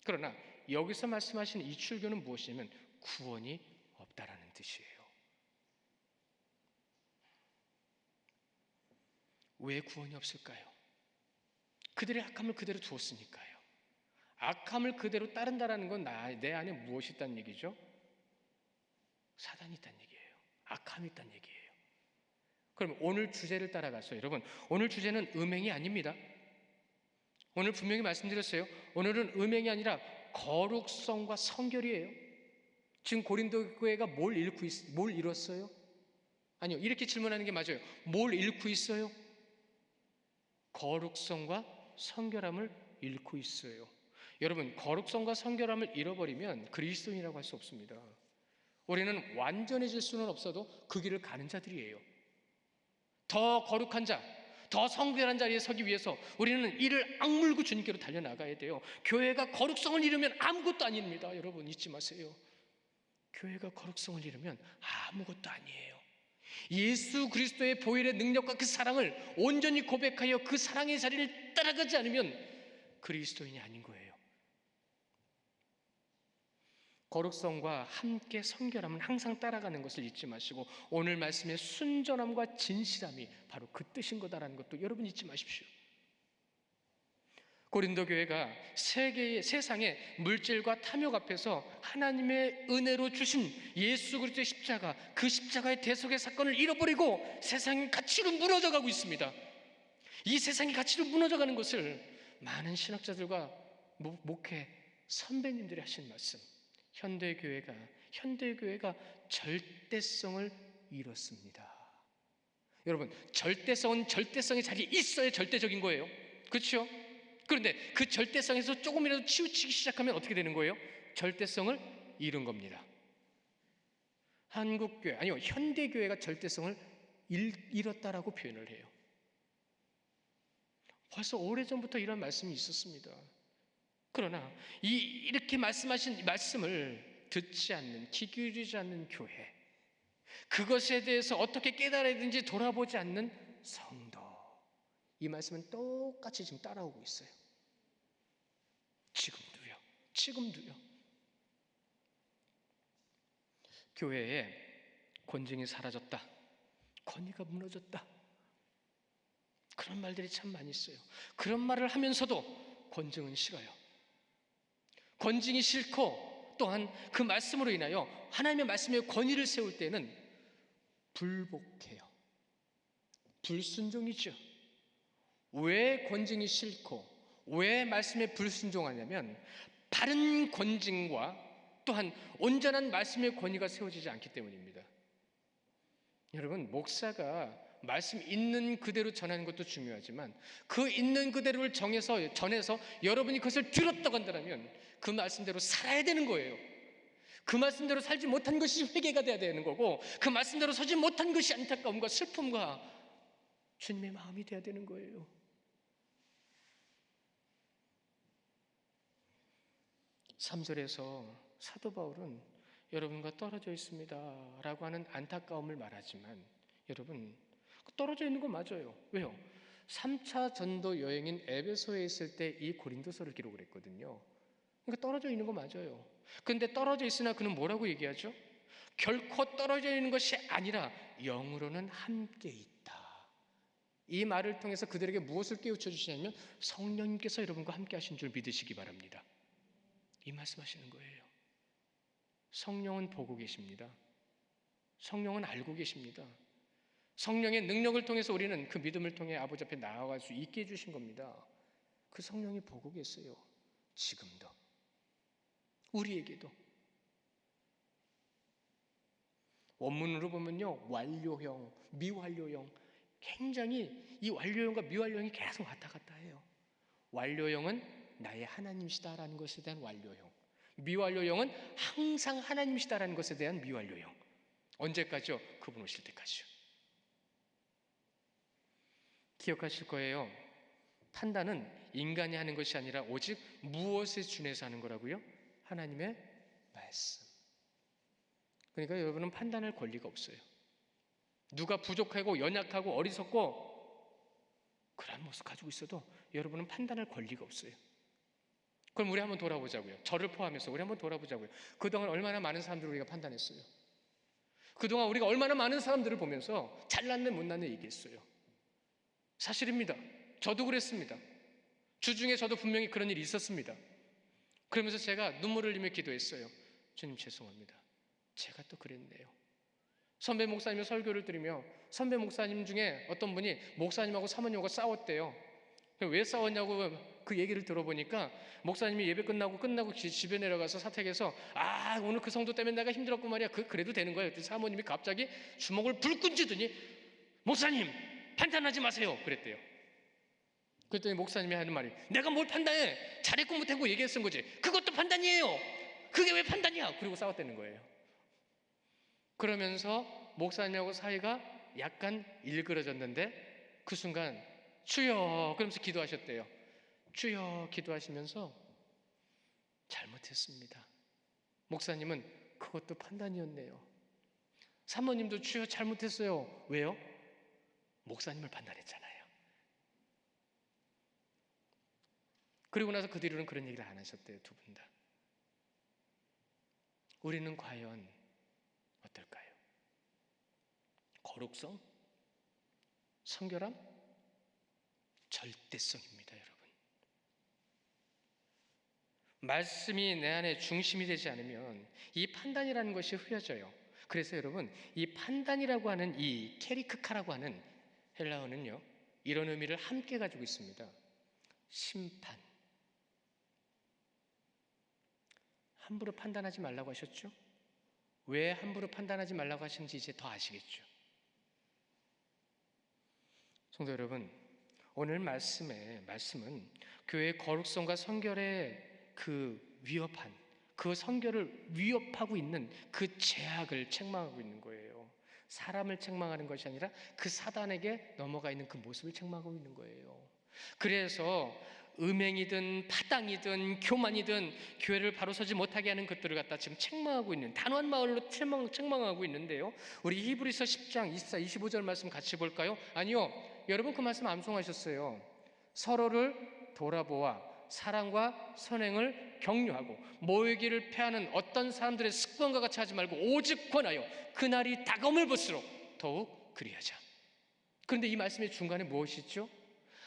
그러나 여기서 말씀하시는 이 출교는 무엇이냐면 구원이 없다라는 뜻이에요. 왜 구원이 없을까요? 그들의 악함을 그대로 두었으니까요. 악함을 그대로 따른다라는 건 내 안에 무엇이 있다는 얘기죠? 사단이 있다는 얘기예요. 악함이 있다는 얘기예요. 그럼 오늘 주제를 따라가서 여러분, 오늘 주제는 음행이 아닙니다. 오늘 분명히 말씀드렸어요. 오늘은 음행이 아니라 거룩성과 성결이에요. 지금 고린도 교회가 뭘 잃었어요? 아니요, 이렇게 질문하는 게 맞아요. 뭘 잃고 있어요? 거룩성과 성결함을 잃고 있어요. 여러분, 거룩성과 성결함을 잃어버리면 그리스도인이라고 할 수 없습니다. 우리는 완전해질 수는 없어도 그 길을 가는 자들이에요. 더 거룩한 자, 더 성결한 자리에 서기 위해서 우리는 이를 악물고 주님께로 달려나가야 돼요. 교회가 거룩성을 잃으면 아무것도 아닙니다. 여러분, 잊지 마세요. 교회가 거룩성을 잃으면 아무것도 아니에요. 예수 그리스도의 보혈의 능력과 그 사랑을 온전히 고백하여 그 사랑의 자리를 따라가지 않으면 그리스도인이 아닌 거예요. 거룩성과 함께 성결함은 항상 따라가는 것을 잊지 마시고 오늘 말씀의 순전함과 진실함이 바로 그 뜻인 거다라는 것도 여러분 잊지 마십시오. 고린도 교회가 세상의 물질과 탐욕 앞에서 하나님의 은혜로 주신 예수 그리스도의 십자가, 그 십자가의 대속의 사건을 잃어버리고 세상의 가치로 무너져가고 있습니다. 이 세상의 가치로 무너져가는 것을 많은 신학자들과 목회 선배님들이 하신 말씀, 현대교회가 절대성을 잃었습니다. 여러분, 절대성은 절대성의 자리에 있어야 절대적인 거예요. 그렇죠? 그런데 그 절대성에서 조금이라도 치우치기 시작하면 어떻게 되는 거예요? 절대성을 잃은 겁니다. 한국교회, 아니요, 현대교회가 절대성을 잃었다라고 표현을 해요. 벌써 오래전부터 이런 말씀이 있었습니다. 그러나 이렇게 말씀하신 말씀을 듣지 않는, 귀 기울이지 않는 교회, 그것에 대해서 어떻게 깨달아야 되는지 돌아보지 않는 성도, 이 말씀은 똑같이 지금 따라오고 있어요. 지금도요. 교회에 권징이 사라졌다, 권위가 무너졌다, 그런 말들이 참 많이 있어요. 그런 말을 하면서도 권징은 싫어요. 권징이 싫고 또한 그 말씀으로 인하여 하나님의 말씀에 권위를 세울 때는 불복해요. 불순종이죠. 왜 권징이 싫고 왜 말씀에 불순종하냐면 바른 권징과 또한 온전한 말씀의 권위가 세워지지 않기 때문입니다. 여러분, 목사가 말씀 있는 그대로 전하는 것도 중요하지만 그 있는 그대로를 전해서 여러분이 그것을 들었다고 한다면 그 말씀대로 살아야 되는 거예요. 그 말씀대로 살지 못한 것이 회개가 돼야 되는 거고 그 말씀대로 서지 못한 것이 안타까움과 슬픔과 주님의 마음이 돼야 되는 거예요. (3절에서) 사도 바울은 여러분과 떨어져 있습니다 라고 하는 안타까움을 말하지만 여러분, 떨어져 있는 거 맞아요. 왜요? 3차 전도 여행인 에베소에 있을 때 이 고린도서를 기록을 했거든요. 그러니까 떨어져 있는 거 맞아요. 그런데 떨어져 있으나 그는 뭐라고 얘기하죠? 결코 떨어져 있는 것이 아니라 영으로는 함께 있다. 이 말을 통해서 그들에게 무엇을 깨우쳐 주시냐면 성령님께서 여러분과 함께 하신 줄 믿으시기 바랍니다. 이 말씀하시는 거예요. 성령은 보고 계십니다. 성령은 알고 계십니다. 성령의 능력을 통해서 우리는 그 믿음을 통해 아버지 앞에 나아갈 수 있게 해주신 겁니다. 그 성령이 보고 계세요. 지금도. 우리에게도. 원문으로 보면요, 완료형, 미완료형, 굉장히 이 완료형과 미완료형이 계속 왔다 갔다 해요. 완료형은 나의 하나님이시다라는 것에 대한 완료형, 미완료형은 항상 하나님이시다라는 것에 대한 미완료형. 언제까지요? 그분 오실 때까지요. 기억하실 거예요. 판단은 인간이 하는 것이 아니라 오직 무엇에 준해서 하는 거라고요? 하나님의 말씀. 그러니까 여러분은 판단할 권리가 없어요. 누가 부족하고 연약하고 어리석고 그런 모습 가지고 있어도 여러분은 판단할 권리가 없어요. 그럼 우리 한번 돌아보자고요. 저를 포함해서 우리 한번 돌아보자고요. 그동안 얼마나 많은 사람들을 우리가 판단했어요. 그동안 우리가 얼마나 많은 사람들을 보면서 잘났네 못났네 얘기했어요. 사실입니다. 저도 그랬습니다. 주중에 저도 분명히 그런 일이 있었습니다. 그러면서 제가 눈물을 흘리며 기도했어요. 주님 죄송합니다. 제가 또 그랬네요. 선배 목사님의 설교를 들으며 선배 목사님 중에 어떤 분이 목사님하고 사모님하고 싸웠대요. 왜 싸웠냐고 그 얘기를 들어보니까 목사님이 예배 끝나고 집에 내려가서 사택에서 오늘 그 성도 때문에 내가 힘들었고 말이야. 그래도 되는 거예요. 그때 사모님이 갑자기 주먹을 불끈 쥐더니 목사님 판단하지 마세요 그랬대요. 그랬더니 목사님이 하는 말이 내가 뭘 판단해. 잘했고 못했고 얘기했은 거지. 그것도 판단이에요. 그게 왜 판단이야. 그리고 싸웠다는 거예요. 그러면서 목사님하고 사이가 약간 일그러졌는데 그 순간 주여 그러면서 기도하셨대요. 주여 기도하시면서 잘못했습니다. 목사님은 그것도 판단이었네요. 사모님도 주여 잘못했어요. 왜요? 목사님을 판단했잖아요. 그리고 나서 그 뒤로는 그런 얘기를 안 하셨대요. 두 분 다. 우리는 과연 어떨까요? 거룩성? 성결함? 절대성입니다, 여러분. 말씀이 내 안에 중심이 되지 않으면 이 판단이라는 것이 흐려져요. 그래서 여러분, 이 판단이라고 하는 이 케리크카라고 하는 헬라어는요, 이런 의미를 함께 가지고 있습니다. 심판. 함부로 판단하지 말라고 하셨죠? 왜 함부로 판단하지 말라고 하시는지 이제 더 아시겠죠? 성도 여러분, 오늘 말씀은 교회의 거룩성과 성결의 그 위협한, 그 성결을 위협하고 있는 그 죄악을 책망하고 있는 거예요. 사람을 책망하는 것이 아니라 그 사단에게 넘어가 있는 그 모습을 책망하고 있는 거예요. 그래서 음행이든 파당이든 교만이든 교회를 바로 서지 못하게 하는 것들을 갖다 지금 책망하고 있는 단호한 마음으로 책망하고 있는데요. 우리 히브리서 10장 24, 25절 말씀 같이 볼까요? 아니요. 여러분 그 말씀 암송하셨어요. 서로를 돌아보아 사랑과 선행을 격려하고 모이기를 패하는 어떤 사람들의 습관과 같이 하지 말고 오직 권하여 그날이 다가옴을 볼수록 더욱 그리하자. 그런데 이 말씀의 중간에 무엇이 있죠?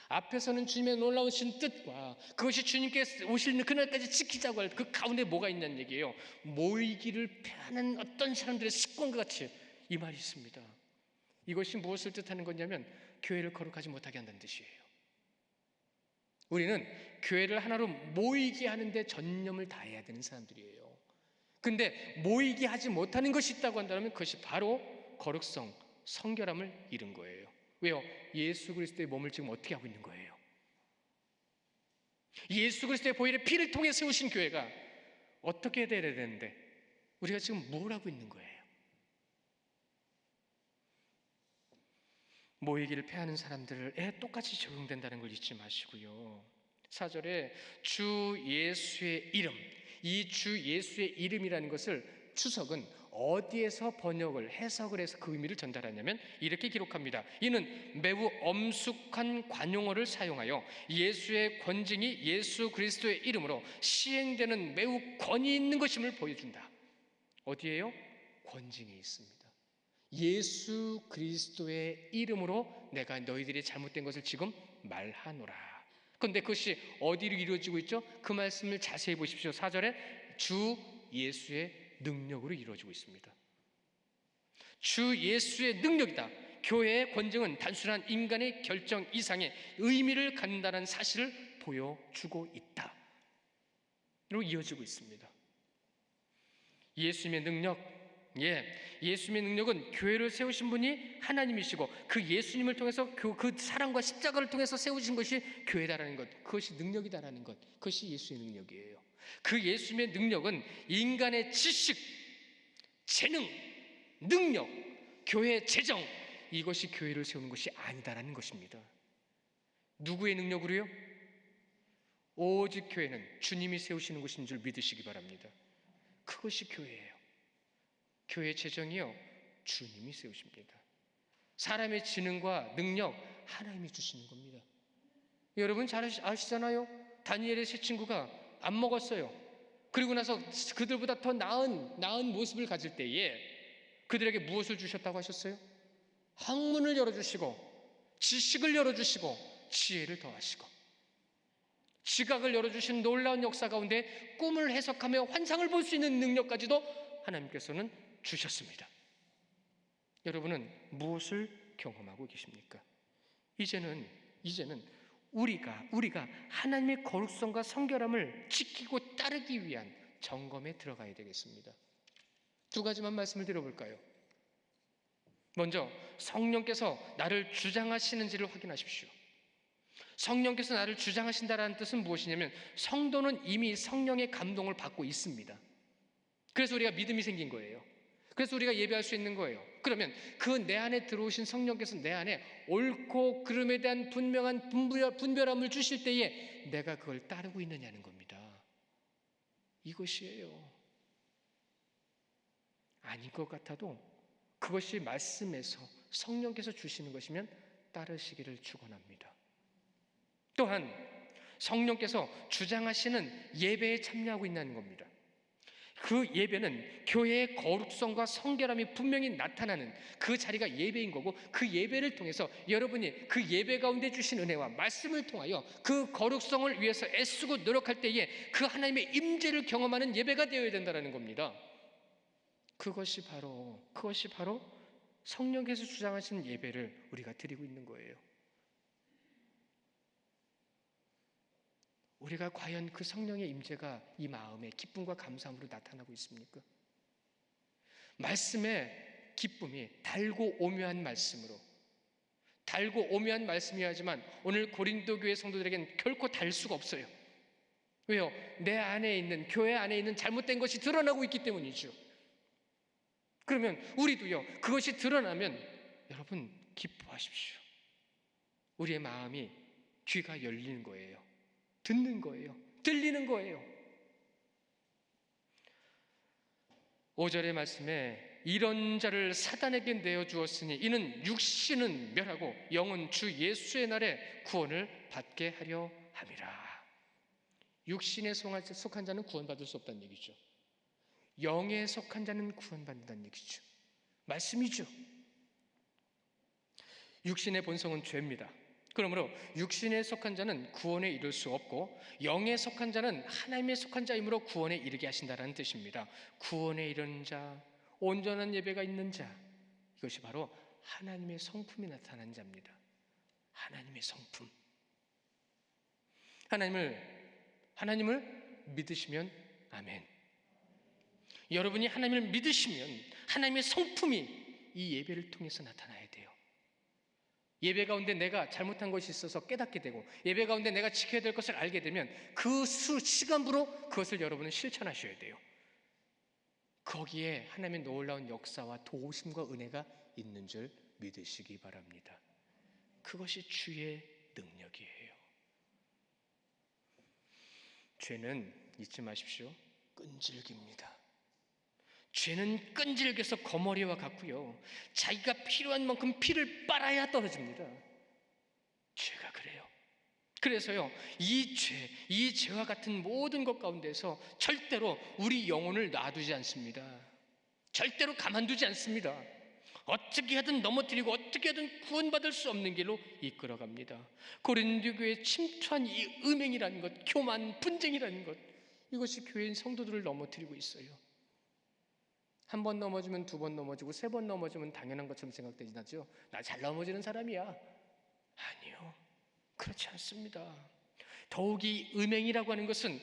앞에서는 주님의 놀라우신 뜻과 그것이 주님께 오실 그날까지 지키자고 할 그 가운데 뭐가 있냐는 얘기예요. 모이기를 패하는 어떤 사람들의 습관과 같이 이 말이 있습니다. 이것이 무엇을 뜻하는 거냐면 교회를 거룩하지 못하게 한다는 뜻이에요. 우리는 교회를 하나로 모이게 하는데 전념을 다해야 되는 사람들이에요. 근데 모이게 하지 못하는 것이 있다고 한다면 그것이 바로 거룩성, 성결함을 잃은 거예요. 왜요? 예수 그리스도의 몸을 지금 어떻게 하고 있는 거예요? 예수 그리스도의 보혈의 피를 통해 세우신 교회가 어떻게 돼야 되는데 우리가 지금 뭘 하고 있는 거예요? 모이기를 패하는 사람들에 똑같이 적용된다는 걸 잊지 마시고요. 4절에 주 예수의 이름, 이 주 예수의 이름이라는 것을 추석은 어디에서 번역을 해석을 해서 그 의미를 전달하냐면 이렇게 기록합니다. 이는 매우 엄숙한 관용어를 사용하여 예수의 권징이 예수 그리스도의 이름으로 시행되는 매우 권위 있는 것임을 보여준다. 어디에요? 권징이 있습니다. 예수 그리스도의 이름으로 내가 너희들이 잘못된 것을 지금 말하노라. 그런데 그것이 어디로 이루어지고 있죠? 그 말씀을 자세히 보십시오. 4절에 주 예수의 능력으로 이루어지고 있습니다. 주 예수의 능력이다. 교회의 권증은 단순한 인간의 결정 이상의 의미를 갖는다는 사실을 보여주고 있다. 로 이어지고 있습니다. 예수님의 능력, 예수님의 능력은 교회를 세우신 분이 하나님이시고 그 예수님을 통해서 그 사랑과 십자가를 통해서 세우신 것이 교회다라는 것, 그것이 능력이다라는 것, 그것이 예수의 능력이에요. 그 예수님의 능력은 인간의 지식, 재능, 능력, 교회의 재정, 이것이 교회를 세우는 것이 아니다라는 것입니다. 누구의 능력으로요? 오직 교회는 주님이 세우시는 것인 줄 믿으시기 바랍니다. 그것이 교회예요. 교회 재정이요, 주님이 세우십니다. 사람의 지능과 능력 하나님이 주시는 겁니다. 여러분 잘 아시잖아요. 다니엘의 세 친구가 안 먹었어요. 그리고 나서 그들보다 더 나은 모습을 가질 때에 그들에게 무엇을 주셨다고 하셨어요? 학문을 열어주시고 지식을 열어주시고 지혜를 더하시고 지각을 열어주신 놀라운 역사 가운데 꿈을 해석하며 환상을 볼 수 있는 능력까지도 하나님께서는 주셨습니다. 여러분은 무엇을 경험하고 계십니까? 이제는 우리가 하나님의 거룩성과 성결함을 지키고 따르기 위한 점검에 들어가야 되겠습니다. 두 가지만 말씀을 드려볼까요? 먼저 성령께서 나를 주장하시는지를 확인하십시오. 성령께서 나를 주장하신다라는 뜻은 무엇이냐면 성도는 이미 성령의 감동을 받고 있습니다. 그래서 우리가 믿음이 생긴 거예요. 그래서 우리가 예배할 수 있는 거예요. 그러면 그 내 안에 들어오신 성령께서 내 안에 옳고 그름에 대한 분명한 분별함을 주실 때에 내가 그걸 따르고 있느냐는 겁니다. 이것이에요. 아닌 것 같아도 그것이 말씀에서 성령께서 주시는 것이면 따르시기를 축원합니다. 또한 성령께서 주장하시는 예배에 참여하고 있다는 겁니다. 그 예배는 교회의 거룩성과 성결함이 분명히 나타나는 그 자리가 예배인 거고, 그 예배를 통해서 여러분이 그 예배 가운데 주신 은혜와 말씀을 통하여 그 거룩성을 위해서 애쓰고 노력할 때에 그 하나님의 임재를 경험하는 예배가 되어야 된다는 겁니다. 그것이 바로 성령께서 주장하시는 예배를 우리가 드리고 있는 거예요. 우리가 과연 그 성령의 임재가 이 마음에 기쁨과 감사함으로 나타나고 있습니까? 말씀의 기쁨이 달고 오묘한 말씀으로, 달고 오묘한 말씀이야지만 오늘 고린도 교회 성도들에게는 결코 달 수가 없어요. 왜요? 내 안에 있는, 교회 안에 있는 잘못된 것이 드러나고 있기 때문이죠. 그러면 우리도요, 그것이 드러나면 여러분 기뻐하십시오. 우리의 마음이, 귀가 열리는 거예요. 듣는 거예요. 들리는 거예요. 5절의 말씀에 이런 자를 사단에게 내어주었으니 이는 육신은 멸하고 영은 주 예수의 날에 구원을 받게 하려 함이라. 육신에 속한 자는 구원받을 수 없다는 얘기죠. 영에 속한 자는 구원받는다는 얘기죠. 말씀이죠. 육신의 본성은 죄입니다. 그러므로 육신에 속한 자는 구원에 이를 수 없고 영에 속한 자는 하나님에 속한 자이므로 구원에 이르게 하신다는 뜻입니다. 구원에 이르는 자, 온전한 예배가 있는 자, 이것이 바로 하나님의 성품이 나타난 자입니다. 하나님의 성품. 하나님을 믿으시면 아멘. 여러분이 하나님을 믿으시면 하나님의 성품이 이 예배를 통해서 나타나야 돼요. 예배 가운데 내가 잘못한 것이 있어서 깨닫게 되고 예배 가운데 내가 지켜야 될 것을 알게 되면 그 시간부로 그것을 여러분은 실천하셔야 돼요. 거기에 하나님의 놀라운 역사와 도우심과 은혜가 있는 줄 믿으시기 바랍니다. 그것이 주의 능력이에요. 죄는 잊지 마십시오. 끈질깁니다. 죄는 끈질겨서 거머리와 같고요, 자기가 필요한 만큼 피를 빨아야 떨어집니다. 죄가 그래요. 그래서요, 이 죄와 같은 모든 것 가운데서 절대로 우리 영혼을 놔두지 않습니다. 절대로 가만두지 않습니다. 어떻게 하든 넘어뜨리고 어떻게 하든 구원받을 수 없는 길로 이끌어갑니다. 고린도 교회에 침투한 이 음행이라는 것, 교만, 분쟁이라는 것, 이것이 교회인 성도들을 넘어뜨리고 있어요. 한 번 넘어지면 두 번 넘어지고 세 번 넘어지면 당연한 것처럼 생각되지 않죠? 나 잘 넘어지는 사람이야. 아니요, 그렇지 않습니다. 더욱이 음행이라고 하는 것은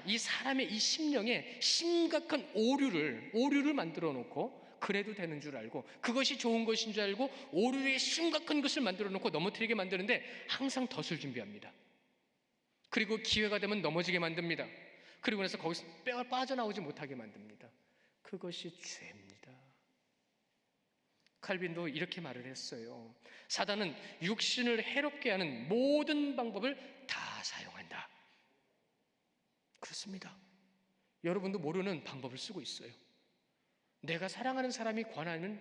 이 사람의 이 심령에 심각한 오류를 만들어 놓고 그래도 되는 줄 알고 그것이 좋은 것인 줄 알고 오류의 심각한 것을 만들어 놓고 넘어뜨리게 만드는데 항상 덫을 준비합니다. 그리고 기회가 되면 넘어지게 만듭니다. 그리고 나서 거기서 빠져나오지 못하게 만듭니다. 그것이 죄입니다. 칼빈도 이렇게 말을 했어요. 사단은 육신을 해롭게 하는 모든 방법을 다 사용한다. 그렇습니다. 여러분도 모르는 방법을 쓰고 있어요. 내가 사랑하는 사람이 권하면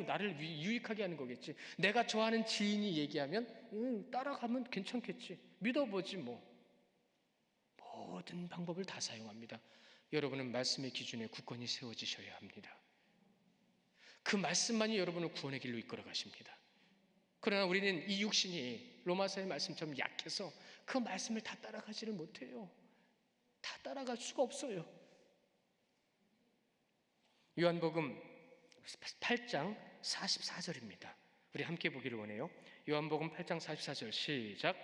나를 유익하게 하는 거겠지. 내가 좋아하는 지인이 얘기하면 따라가면 괜찮겠지. 믿어보지 뭐. 모든 방법을 다 사용합니다. 여러분은 말씀의 기준에 굳건히 세워지셔야 합니다. 그 말씀만이 여러분을 구원의 길로 이끌어 가십니다. 그러나 우리는 이 육신이 로마서의 말씀처럼 약해서 그 말씀을 다 따라가지를 못해요. 다 따라갈 수가 없어요. 요한복음 8장 44절입니다. 우리 함께 보기를 원해요. 요한복음 8장 44절 시작.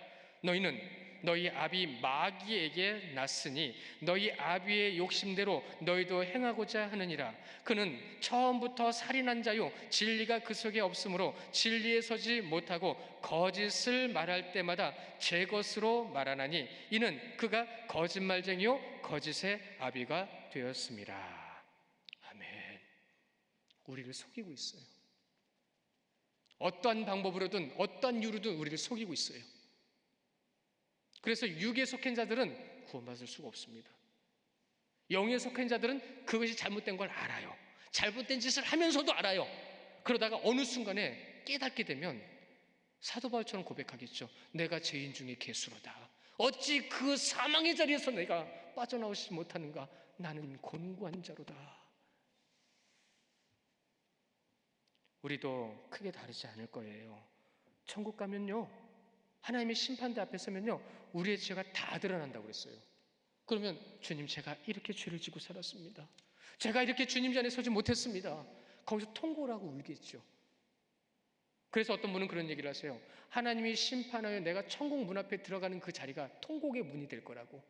너희는 너희 아비 마귀에게 났으니 너희 아비의 욕심대로 너희도 행하고자 하느니라. 그는 처음부터 살인한 자요 진리가 그 속에 없으므로 진리에 서지 못하고 거짓을 말할 때마다 제 것으로 말하나니 이는 그가 거짓말쟁이요 거짓의 아비가 되었습니다. 아멘. 우리를 속이고 있어요. 어떠한 방법으로든 어떠한 이유로든 우리를 속이고 있어요. 그래서 육에 속한 자들은 구원받을 수가 없습니다. 영에 속한 자들은 그것이 잘못된 걸 알아요. 잘못된 짓을 하면서도 알아요. 그러다가 어느 순간에 깨닫게 되면 사도 바울처럼 고백하겠죠. 내가 죄인 중에 괴수로다. 어찌 그 사망의 자리에서 내가 빠져나오지 못하는가. 나는 곤고한 자로다. 우리도 크게 다르지 않을 거예요. 천국 가면요, 하나님의 심판대 앞에 서면요, 우리의 죄가 다 드러난다고 그랬어요. 그러면 주님, 제가 이렇게 죄를 지고 살았습니다. 제가 이렇게 주님 전에 서지 못했습니다. 거기서 통고를 하고 울겠죠. 그래서 어떤 분은 그런 얘기를 하세요. 하나님이 심판하여 내가 천국 문 앞에 들어가는 그 자리가 통곡의 문이 될 거라고.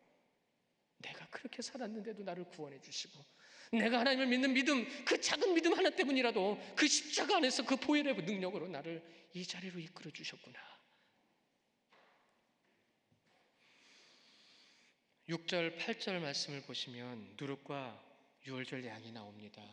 내가 그렇게 살았는데도 나를 구원해 주시고, 내가 하나님을 믿는 믿음, 그 작은 믿음 하나 때문이라도 그 십자가 안에서 그 보혈의 능력으로 나를 이 자리로 이끌어 주셨구나. 6절, 8절 말씀을 보시면 누룩과 유월절 양이 나옵니다.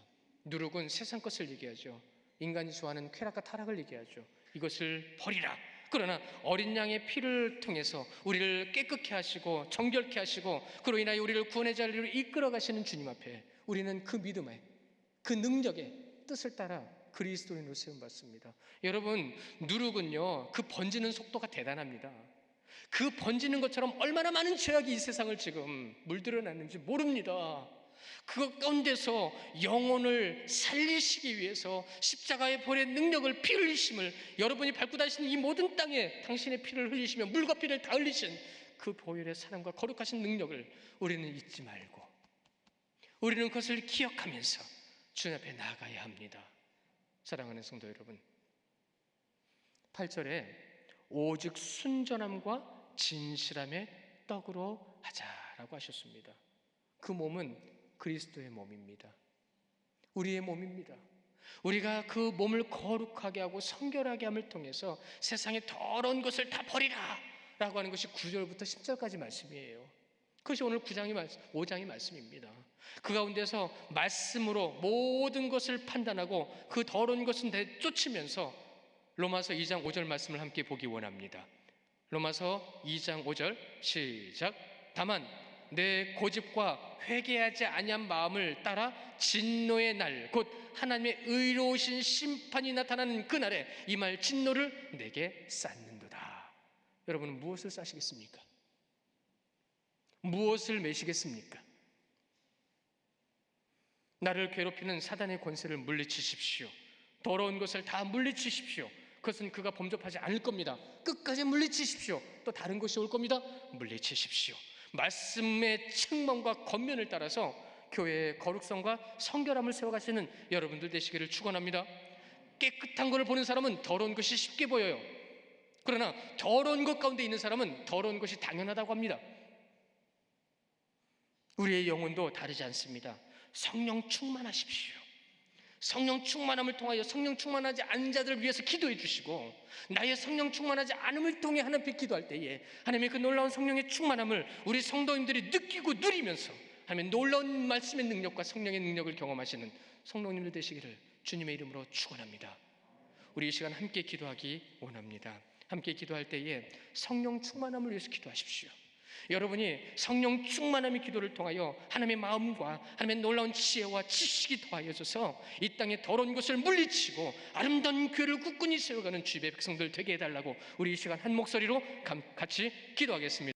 누룩은 세상 것을 얘기하죠. 인간이 좋아하는 쾌락과 타락을 얘기하죠. 이것을 버리라. 그러나 어린 양의 피를 통해서 우리를 깨끗게 하시고 정결케 하시고 그로 인하여 우리를 구원의 자리로 이끌어 가시는 주님 앞에 우리는 그 믿음에, 그 능력의 뜻을 따라 그리스도인으로 세움받습니다. 여러분, 누룩은요, 그 번지는 속도가 대단합니다. 그 번지는 것처럼 얼마나 많은 죄악이 이 세상을 지금 물들여놨는지 모릅니다. 그 가운데서 영혼을 살리시기 위해서 십자가의 보혈의 능력을, 피 흘리심을, 여러분이 밟고 다니시는 이 모든 땅에 당신의 피를 흘리시며 물과 피를 다 흘리신 그 보혈의 사랑과 거룩하신 능력을 우리는 잊지 말고 우리는 그것을 기억하면서 주님 앞에 나아가야 합니다. 사랑하는 성도 여러분, 8절에 오직 순전함과 진실함의 떡으로 하자라고 하셨습니다. 그 몸은 그리스도의 몸입니다. 우리의 몸입니다. 우리가 그 몸을 거룩하게 하고 성결하게 함을 통해서 세상의 더러운 것을 다 버리라 라고 하는 것이 9절부터 10절까지 말씀이에요. 그것이 오늘 5장의 말씀입니다. 그 가운데서 말씀으로 모든 것을 판단하고 그 더러운 것은 내쫓으면서 로마서 2장 5절 말씀을 함께 보기 원합니다. 로마서 2장 5절 시작. 다만 내 고집과 회개하지 아니한 마음을 따라 진노의 날, 곧 하나님의 의로우신 심판이 나타나는 그날에 이 말 진노를 내게 쌓는도다. 여러분은 무엇을 쌓으시겠습니까? 무엇을 메시겠습니까? 나를 괴롭히는 사단의 권세를 물리치십시오. 더러운 것을 다 물리치십시오. 그것은 그가 범접하지 않을 겁니다. 끝까지 물리치십시오. 또 다른 것이 올 겁니다. 물리치십시오. 말씀의 측면과 겉면을 따라서 교회의 거룩성과 성결함을 세워가시는 여러분들 되시기를 축원합니다. 깨끗한 것을 보는 사람은 더러운 것이 쉽게 보여요. 그러나 더러운 것 가운데 있는 사람은 더러운 것이 당연하다고 합니다. 우리의 영혼도 다르지 않습니다. 성령 충만하십시오. 성령 충만함을 통하여 성령 충만하지 않은 자들을 위해서 기도해 주시고, 나의 성령 충만하지 않음을 통해 하나님께 기도할 때에 하나님의 그 놀라운 성령의 충만함을 우리 성도님들이 느끼고 누리면서 하나님의 놀라운 말씀의 능력과 성령의 능력을 경험하시는 성도님들 되시기를 주님의 이름으로 축원합니다. 우리 이 시간 함께 기도하기 원합니다. 함께 기도할 때에 성령 충만함을 위해서 기도하십시오. 여러분이 성령 충만함의 기도를 통하여 하나님의 마음과 하나님의 놀라운 지혜와 지식이 더하여져서 이 땅의 더러운 것을 물리치고 아름다운 교회를 굳건히 세워가는 주의 백성들 되게 해달라고 우리 이 시간 한 목소리로 같이 기도하겠습니다.